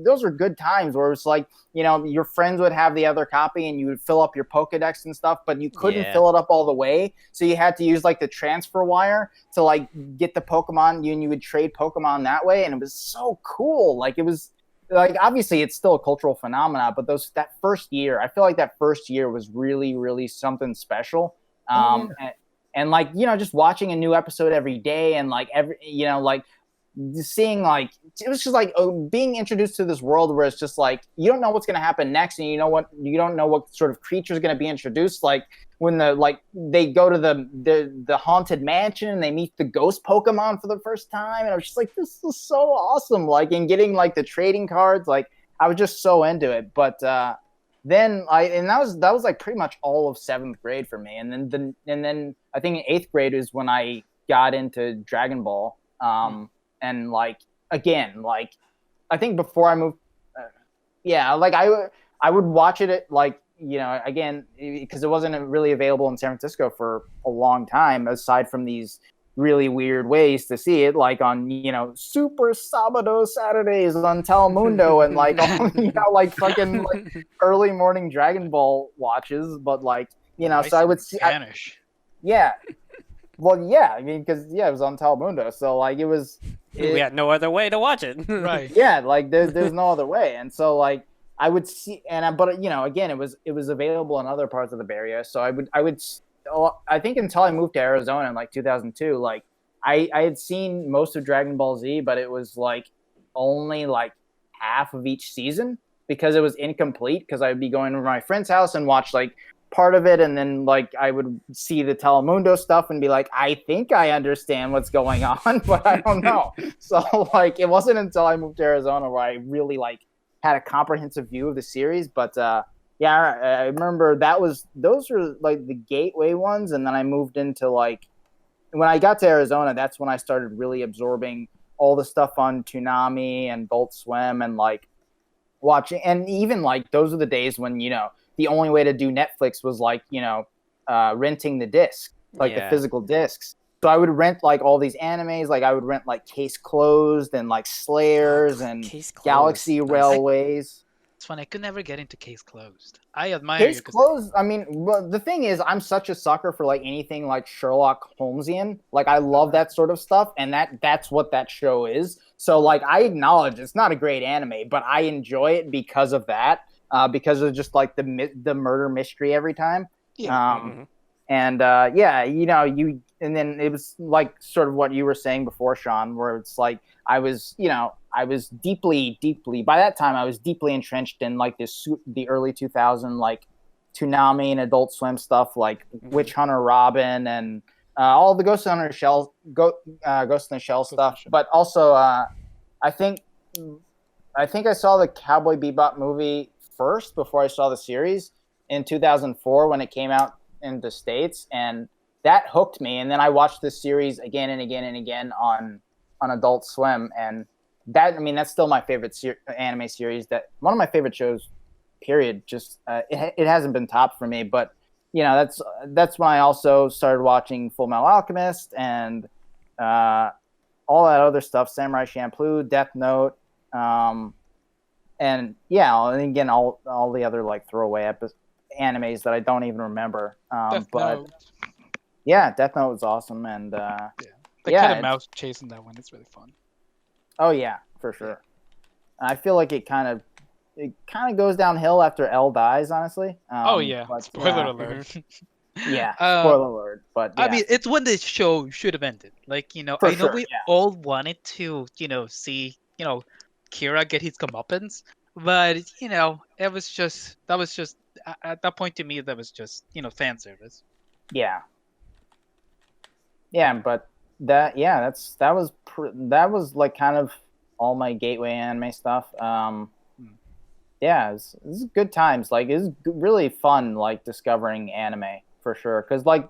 those were good times where it's like, your friends would have the other copy and you would fill up your Pokedex and stuff, but you couldn't Yeah. fill it up all the way. So you had to use like the transfer wire to like get the Pokemon, and you would trade Pokemon that way. And it was so cool. Like, it was like, obviously it's still a cultural phenomenon, but that first year, I feel like that first year was really, really something special. And like, just watching a new episode every day, and like like seeing, like, it was just like being introduced to this world where it's just like you don't know what's going to happen next, and you don't know what sort of creature is going to be introduced. Like when they go to the haunted mansion and they meet the ghost Pokemon for the first time, and I was just like, this is so awesome. Like, and getting like the trading cards, like I was just so into it. But then that was like pretty much all of 7th grade for me, and then I think in 8th grade is when I got into Dragon Ball. And like, again, like, I think before I moved, like I would watch it like, again, because it wasn't really available in San Francisco for a long time, aside from these really weird ways to see it, like on, Super Sabado Saturdays on Telemundo, and like, all, like fucking like early morning Dragon Ball watches. But like, so I would see Spanish. yeah. Well, yeah, I mean, because it was on Telemundo, so like we had no other way to watch it. Right. Yeah, like there's no other way, and so like I would see, but again, it was available in other parts of the Bay Area, so I think until I moved to Arizona in like 2002, like I had seen most of Dragon Ball Z, but it was like only like half of each season because it was incomplete, because I would be going to my friend's house and watch like part of it, and then like I would see the Telemundo stuff and be like, I think I understand what's going on, but I don't know. So like it wasn't until I moved to Arizona where I really like had a comprehensive view of the series. But I remember those were like the gateway ones, and then I moved into like, when I got to Arizona, that's when I started really absorbing all the stuff on Toonami and Adult Swim, and like watching, and even like those are the days when the only way to do Netflix was like, renting the disc, like the physical discs. So I would rent like all these animes, like I would rent like Case Closed and like Slayers and Galaxy Railways. It's fun. I could never get into Case Closed. I admire Case you. Closed, I mean, well, the thing is, I'm such a sucker for like anything like Sherlock Holmesian. Like I love that sort of stuff, and that's what that show is. So like I acknowledge it's not a great anime, but I enjoy it because of that. Because of just like the murder mystery every time. And and then it was like sort of what you were saying before, Sean, where it's like I was deeply, by that time I was deeply entrenched in like the early 2000 like Toonami and Adult Swim stuff, like Witch Hunter Robin and all the Ghost in the Shell stuff. But also I think I saw the Cowboy Bebop movie first before I saw the series in 2004 when it came out in the States, and that hooked me. And then I watched this series again and again and again on Adult Swim, and that's still my favorite anime series. That one of my favorite shows, period. Just it hasn't been topped for me, but that's when I also started watching Full Metal Alchemist and all that other stuff, Samurai Champloo, Death Note. And again, all the other like throwaway animes that I don't even remember. Death Note. Yeah, Death Note was awesome, and the cat and mouse chase in that one is really fun. Oh yeah, for sure. I feel like it kind of goes downhill after L dies, honestly. Spoiler alert. Yeah, spoiler alert. But I mean, it's when the show should have ended. Like I know we all wanted to see Kira get his comeuppance, but that was just at that point to me that was just fan service. Yeah, but that was like kind of all my gateway anime stuff. It was good times. Like it was really fun, like discovering anime for sure. Because like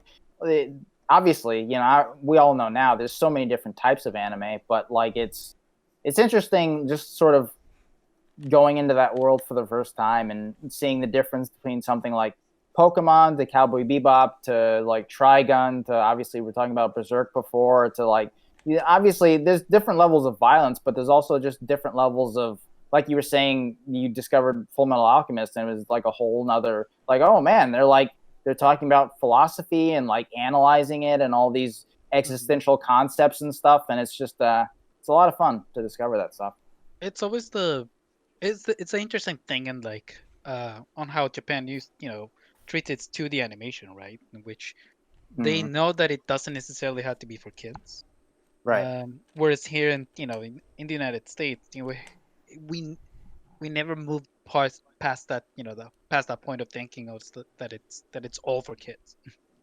obviously, we all know now there's so many different types of anime, but like it's interesting just sort of going into that world for the first time and seeing the difference between something like Pokemon to Cowboy Bebop to like Trigun to, obviously we're talking about Berserk before, to like yeah, obviously there's different levels of violence, but there's also just different levels of, like you were saying, you discovered Full Metal Alchemist, and it was like a whole nother, like, oh man, they're talking about philosophy and like analyzing it and all these existential concepts and stuff, and it's just it's a lot of fun to discover that stuff. It's always it's an interesting thing in like on how Japan treats its 2D animation, right? In which they know that it doesn't necessarily have to be for kids. Right. Whereas here in the United States, we never moved past that past that point of thinking of that it's all for kids.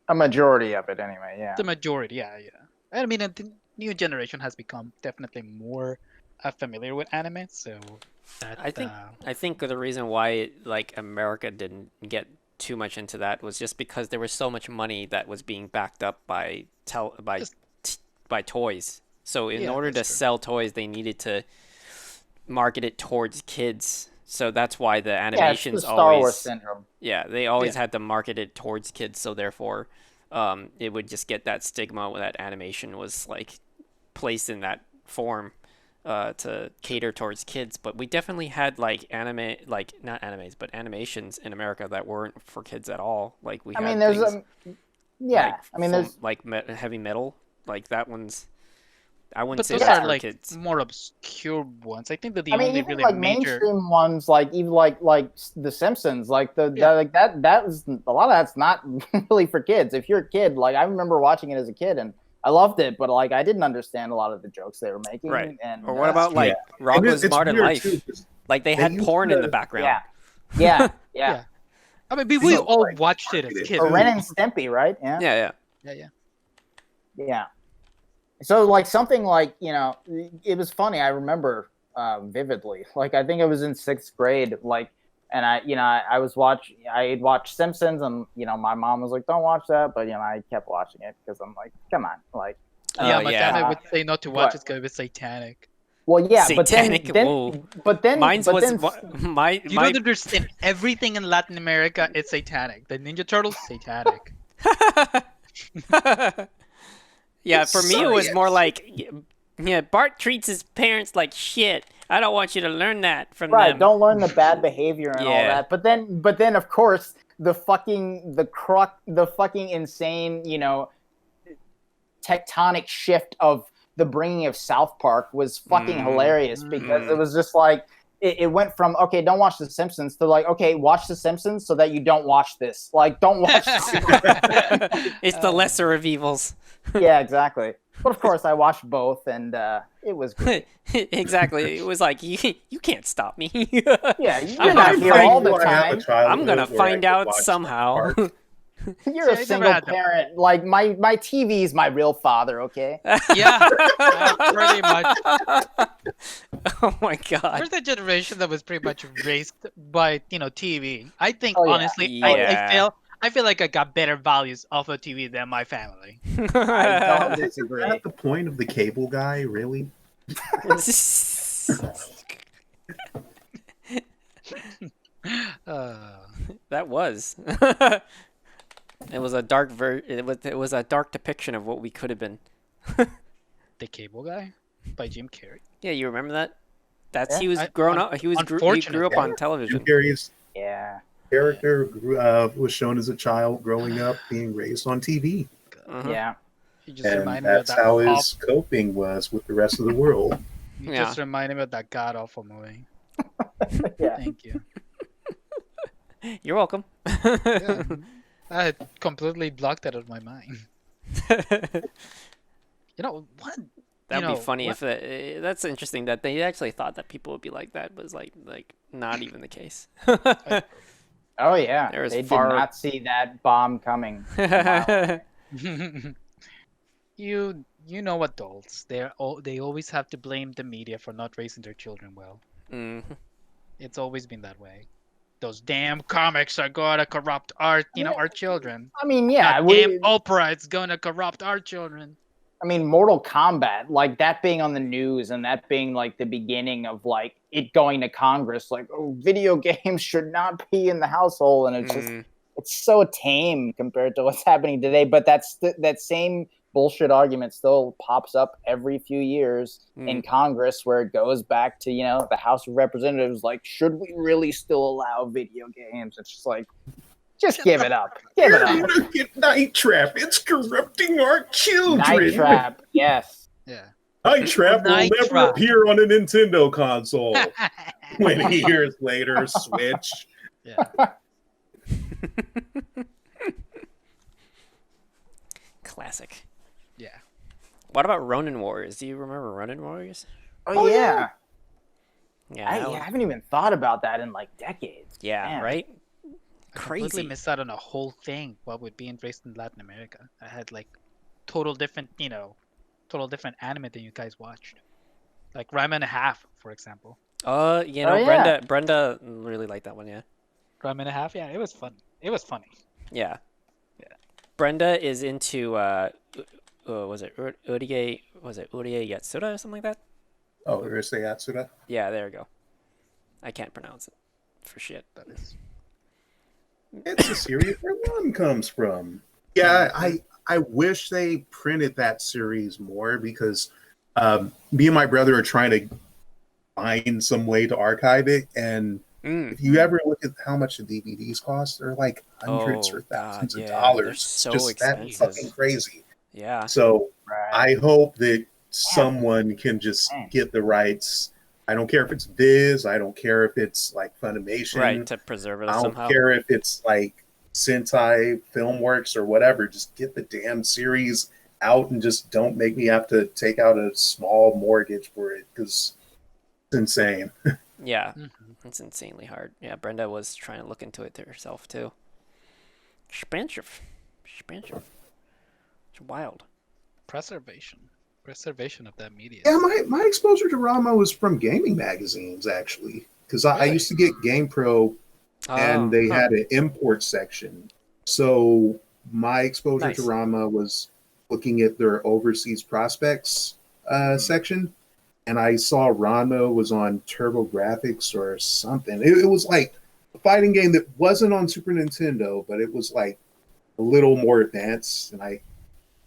A majority of it, anyway. Yeah. The majority, yeah. I mean, the new generation has become definitely more familiar with anime, so that I think the reason why like America didn't get too much into that was just because there was so much money that was being backed up by by toys. So in order to sell toys, they needed to market it towards kids. So that's why the animations it's the Star always Wars syndrome. Yeah, they always had to market it towards kids. So therefore, it would just get that stigma that animation was like placed in that form to cater towards kids. But we definitely had like anime, like not animes, but animations in America that weren't for kids at all. Like we I had mean, there's things yeah. I mean, there's like heavy metal, like that one's. I wouldn't but say those that's are for like kids. more obscure ones. I think that the I mean, only even really like major mainstream ones, like even like The Simpsons, like that was a lot of that's not really for kids. If you're a kid, like I remember watching it as a kid and I loved it, but like I didn't understand a lot of the jokes they were making. Right. And Or what about like Rocko's Modern weird, Life? too, 'cause Like they had used porn in to- the background. yeah. Yeah. I mean, we So, all like, watched it as marketed kids. Or too. Ren and Stimpy, right? Yeah. Yeah. Yeah. So like something like, it was funny. I remember vividly. Like I think it was in 6th grade. Like, and I had watched Simpsons, and my mom was like, "Don't watch that," but I kept watching it because I'm like, "Come on!" Like, Yeah, my yeah. family would say not to watch What? it because it was satanic. well, yeah, Satanic, but then, whoa. but then, Mine's but was then, my You don't understand. Everything in Latin America is satanic. The Ninja Turtles, satanic. Yeah, for me it was more like, yeah, Bart treats his parents like shit. I don't want you to learn that from right? them. Don't learn the bad behavior and all Yeah. that. But then, of course, the fucking insane, tectonic shift of the bringing of South Park was fucking hilarious because it was just like it went from, okay, don't watch The Simpsons to like, okay, watch The Simpsons so that you don't watch this. Like, don't watch this. It's the lesser of evils. Yeah, exactly. But of course, I watched both, and it was great. Exactly. It was like you can't stop me. Yeah, you're I'm not gonna here find- all the I have a time. I'm gonna childhood where I find could out watch South somehow. Park. You're a See, I never single had that. parent. Like my TV's my real father. Okay. Yeah, pretty much. Oh my god. We're the generation that was pretty much raised by TV. I think Oh, yeah. honestly, Yeah. I feel like I got better values off of TV than my family. I don't Is disagree. that the point of the cable guy, really? That was. It was a dark it was a dark depiction of what we could have been. The Cable Guy by Jim Carrey. Yeah, you remember that? That's Yeah. he was I- grown up. He grew up unfortunately- on Jim television. Carrey's Yeah. character was shown as a child growing up, being raised on TV. Uh-huh. Yeah. You just And reminded me of that's that. how his coping was with the rest of the world. You Yeah. just reminded me of that god awful movie. Yeah. Thank you. You're welcome. Yeah, I had completely blocked that out of my mind. You know what? That'd You be know, funny what- if that's interesting that they actually thought that people would be like that, but it's like not even the case. Oh yeah. There is They far- did not see that bomb coming. you know adults. They always have to blame the media for not raising their children well. Mhm. It's always been that way. Those damn comics are gonna corrupt our our children. I mean, yeah. That damn opera is gonna corrupt our children. I mean, Mortal Kombat, like that being on the news and that being like the beginning of like it going to Congress, like, oh, video games should not be in the household, and it's just Mm. it's so tame compared to what's happening today. But that same bullshit argument still pops up every few years in Mm. Congress, where it goes back to, you know, the House of Representatives, like, should we really still allow video games? It's just like, just give it up. Give it We're up. gonna get Night Trap. It's corrupting our children. Night Trap, yes. Yeah. Night Trap will Night never Trap. appear on a Nintendo console. 20 years later, Switch. Yeah. Classic. Yeah. What about Ronin Warriors? Do you remember Ronin Warriors? Oh, yeah. Yeah, I that one- haven't even thought about that in like decades. yeah, Man. right? I completely Crazy. missed out on a whole thing while we're being raised in Latin America. I had like total different anime than you guys watched. Like Rhyme and a Half, for example. You know, Oh, yeah. Brenda really liked that one, yeah. Rhyme and a Half, yeah, it was fun. It was funny. Yeah. Yeah. Brenda is into was it Urie Yatsuda or something like that? Oh, Urusei Yatsuda. Yeah, there we go. I can't pronounce it for shit. That is. It's a series where one comes from. Yeah, I wish they printed that series more because me and my brother are trying to find some way to archive it. And Mm. if you ever look at how much the DVDs cost, they're like hundreds Oh, or thousands God, of yeah, dollars. they're so Just expensive. that fucking crazy. Yeah. So Right. I hope that someone can just Man. get the rights. I don't care if it's Viz. I don't care if it's like Funimation. Right, to preserve it I don't somehow. care if it's like Sentai Filmworks or whatever. Just get the damn series out and just don't make me have to take out a small mortgage for it because it's insane. Yeah, Mhm. it's insanely hard. Yeah, Brenda was trying to look into it to herself too. Expensive. It's wild. Preservation of that media. Yeah, my exposure to Rama was from gaming magazines actually because I Really? used to get GamePro and they huh. had an import section. So my exposure Nice. to Rama was looking at their overseas prospects section, and I saw Rama was on TurboGrafx or something. It was like a fighting game that wasn't on Super Nintendo, but it was like a little more advanced, and I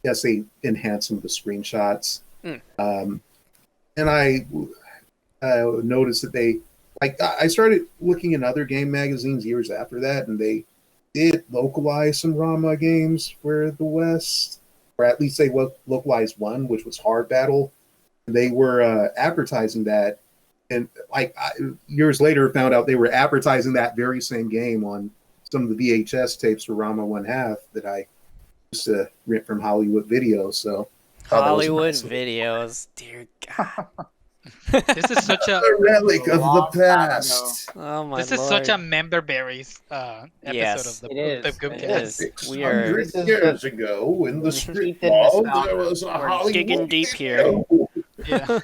guess they enhanced some of the screenshots. Mm. And I noticed that they like I started looking in other game magazines years after that, and they did localize some Rama games for the West, or at least they localized one, which was Hard Battle. They were advertising that, and years later found out they were advertising that very same game on some of the VHS tapes for Rama One Half that I used to rent from Hollywood Video. So thought that was a Hollywood nice little videos. Dear God. This is such a relic of the Long time past. Oh my this is lord. such a member berries episode Yes, of it the is. Goob It Cast. is. We are 600 years ago in the strip Keep it mall, nostalgic. there was a We're Hollywood digging deep video. Yeah.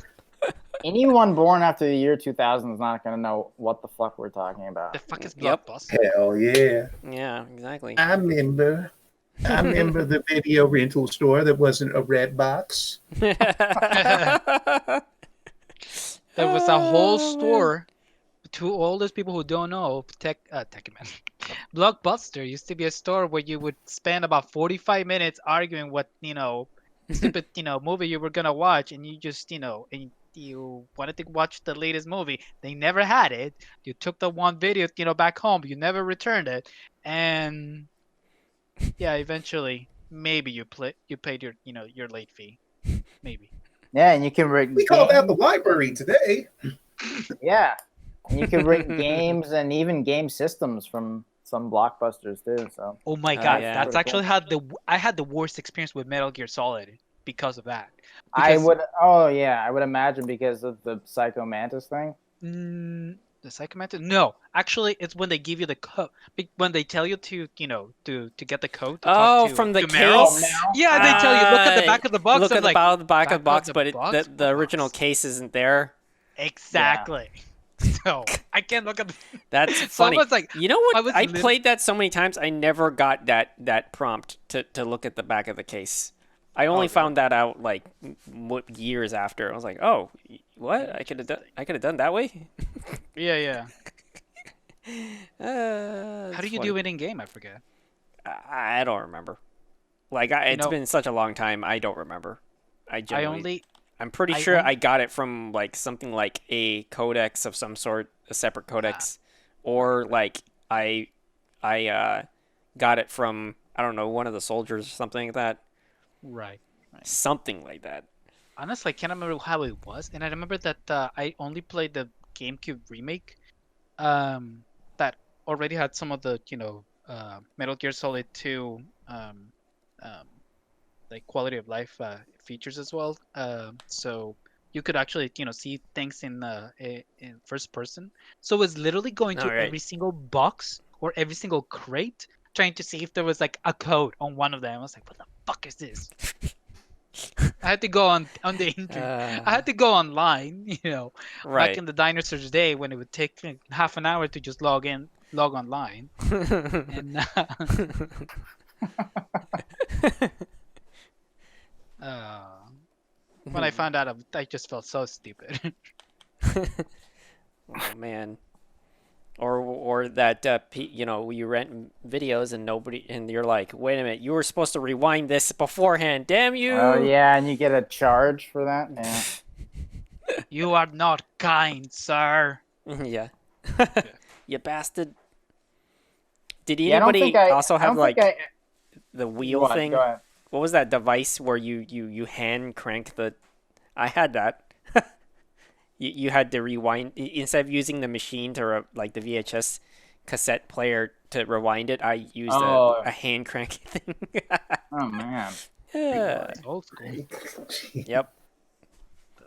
Anyone born after the year 2000 is not going to know what the fuck we're talking about. The fuck is Yep. Blockbuster? Hell yeah. Yeah, exactly. I remember the video rental store that wasn't a red box. There was a whole Oh, man. store. To all those people who don't know, Tekken, Blockbuster used to be a store where you would spend about 45 minutes arguing what stupid movie you were gonna watch, and you just and you wanted to watch the latest movie. They never had it. You took the one video back home. You never returned it, and yeah, eventually maybe you paid your late fee, maybe. Yeah, and you can rent We call that the library today. Yeah, and you can rent games and even game systems from some Blockbusters too. So Oh my Oh, god, yeah. that's Pretty actually how I had the worst experience with Metal Gear Solid because of that. I Because- would. Oh yeah, I would imagine because of the Psycho Mantis thing. The Psycho Mantis? No, actually, it's when they give you the code. When they tell you to get the code. To Oh, talk to, from the to Meryl. case. Yeah, they tell you look at the back of the box. Look I'm at the like, back of the box, but box? the What original box? case isn't there. Exactly. So I can't look at. That's So funny. almost like You know I what? was I lit- played that so many times. I never got that prompt to look at the back of the case. I only really? found that out like years after. I was like, "Oh, what? I could have done that way." yeah. How How do you do it in game? I forget. I don't remember. Like You it's know, been such a long time, I don't remember. I Genuinely, only I'm pretty I sure only I got it from like something like a codex of some sort, a separate codex, or like I got it from I don't know one of the soldiers or something like that, right. Right. something like that. Honestly, I can't remember how it was, and I remember that I only played the GameCube remake, um, that already had some of the Metal Gear Solid 2 um, like quality of life features as well. So you could actually see things in first person. So it's literally going All to right. every single box or every single crate trying to see if there was like a code on one of them. I was like, what the fuck is this? I had to go on the internet. I Uh, had to go online, back right. in the dinosaurs day when it would take like, half an hour to just log online. And uh, when I found out, I just felt so stupid. Oh man. Or that you rent videos and nobody and you're like, wait a minute, you were supposed to rewind this beforehand. Damn Oh you! yeah, and you get a charge for that. Yeah. You are not kind, sir. Yeah. You bastard. Did Yeah, I don't think anybody I. also I have don't think like I. the wheel What? Go thing? ahead. What was that device where you hand crank the? I had that. You had to rewind instead of using the machine to like the VHS cassette player to rewind it. I used Oh. a hand crank thing. Oh man. Yeah. It's old school. Yep.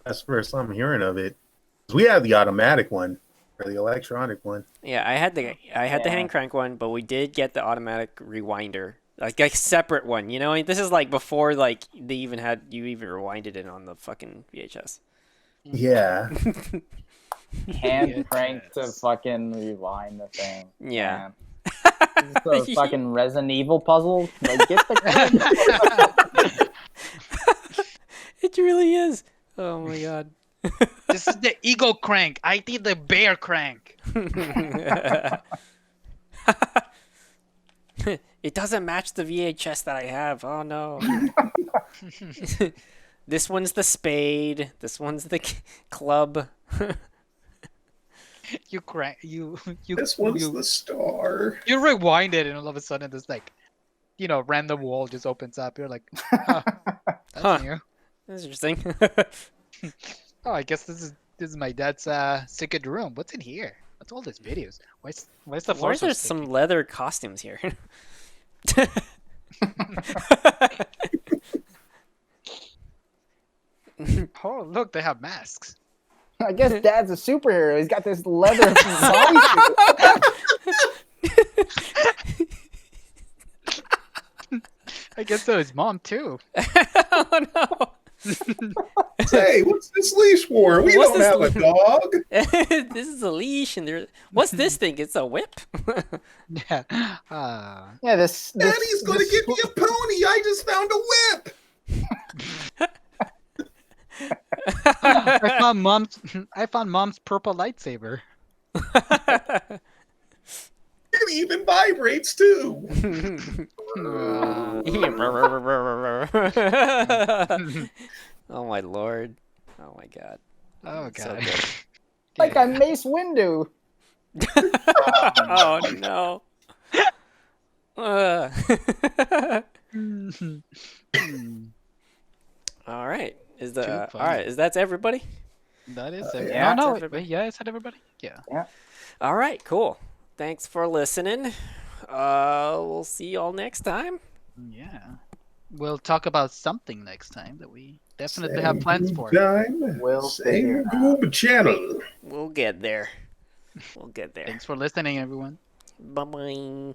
That's the first time I'm hearing of it. We had the automatic one or the electronic one. Yeah, I had the Yeah. hand crank one, but we did get the automatic rewinder, like a separate one. You know, this is like before like they even had you even rewinded it on the fucking VHS. Yeah. Hand crank to Yes. fucking rewind the thing. Yeah. Man. This is a fucking Resident Evil puzzle. Like, get the It really is. Oh my god. This is the ego crank. I did the bear crank. It doesn't match the VHS that I have. Oh no. This one's the spade. This one's the club. You crank. You This one's the star. you rewind it, and all of a sudden, this like, random wall just opens up. You're like, huh, that's Huh. new. That's interesting. Oh, I guess this is my dad's secret room. What's in here? What's all these videos? Why's the Why floor is so there sticky? some leather costumes here? Oh, look, they have masks. I guess Dad's a superhero. He's got this leather bodysuit. I guess so. His mom too. Oh no. Hey, what's this leash for? We What's don't this have a dog. This is a leash, and there. What's this thing? It's a whip. Yeah. Yeah, this Daddy's gonna this- give me a pony. I just found a whip. I found mom's purple lightsaber. It even vibrates too. Oh my lord. Oh my god. Oh So god. good. like a Mace Windu. Oh no. All right. Is the Too all funny. right? Is that's everybody? That is Yeah. it. Yeah. No, That's wait, yeah, is that everybody? Yeah. All right. Cool. Thanks for listening. We'll see y'all next time. Yeah. We'll talk about something next time that we definitely have plans for. Time. We'll figure Same it out. Goob channel. We'll get there. We'll get there. Thanks for listening, everyone. Bye bye.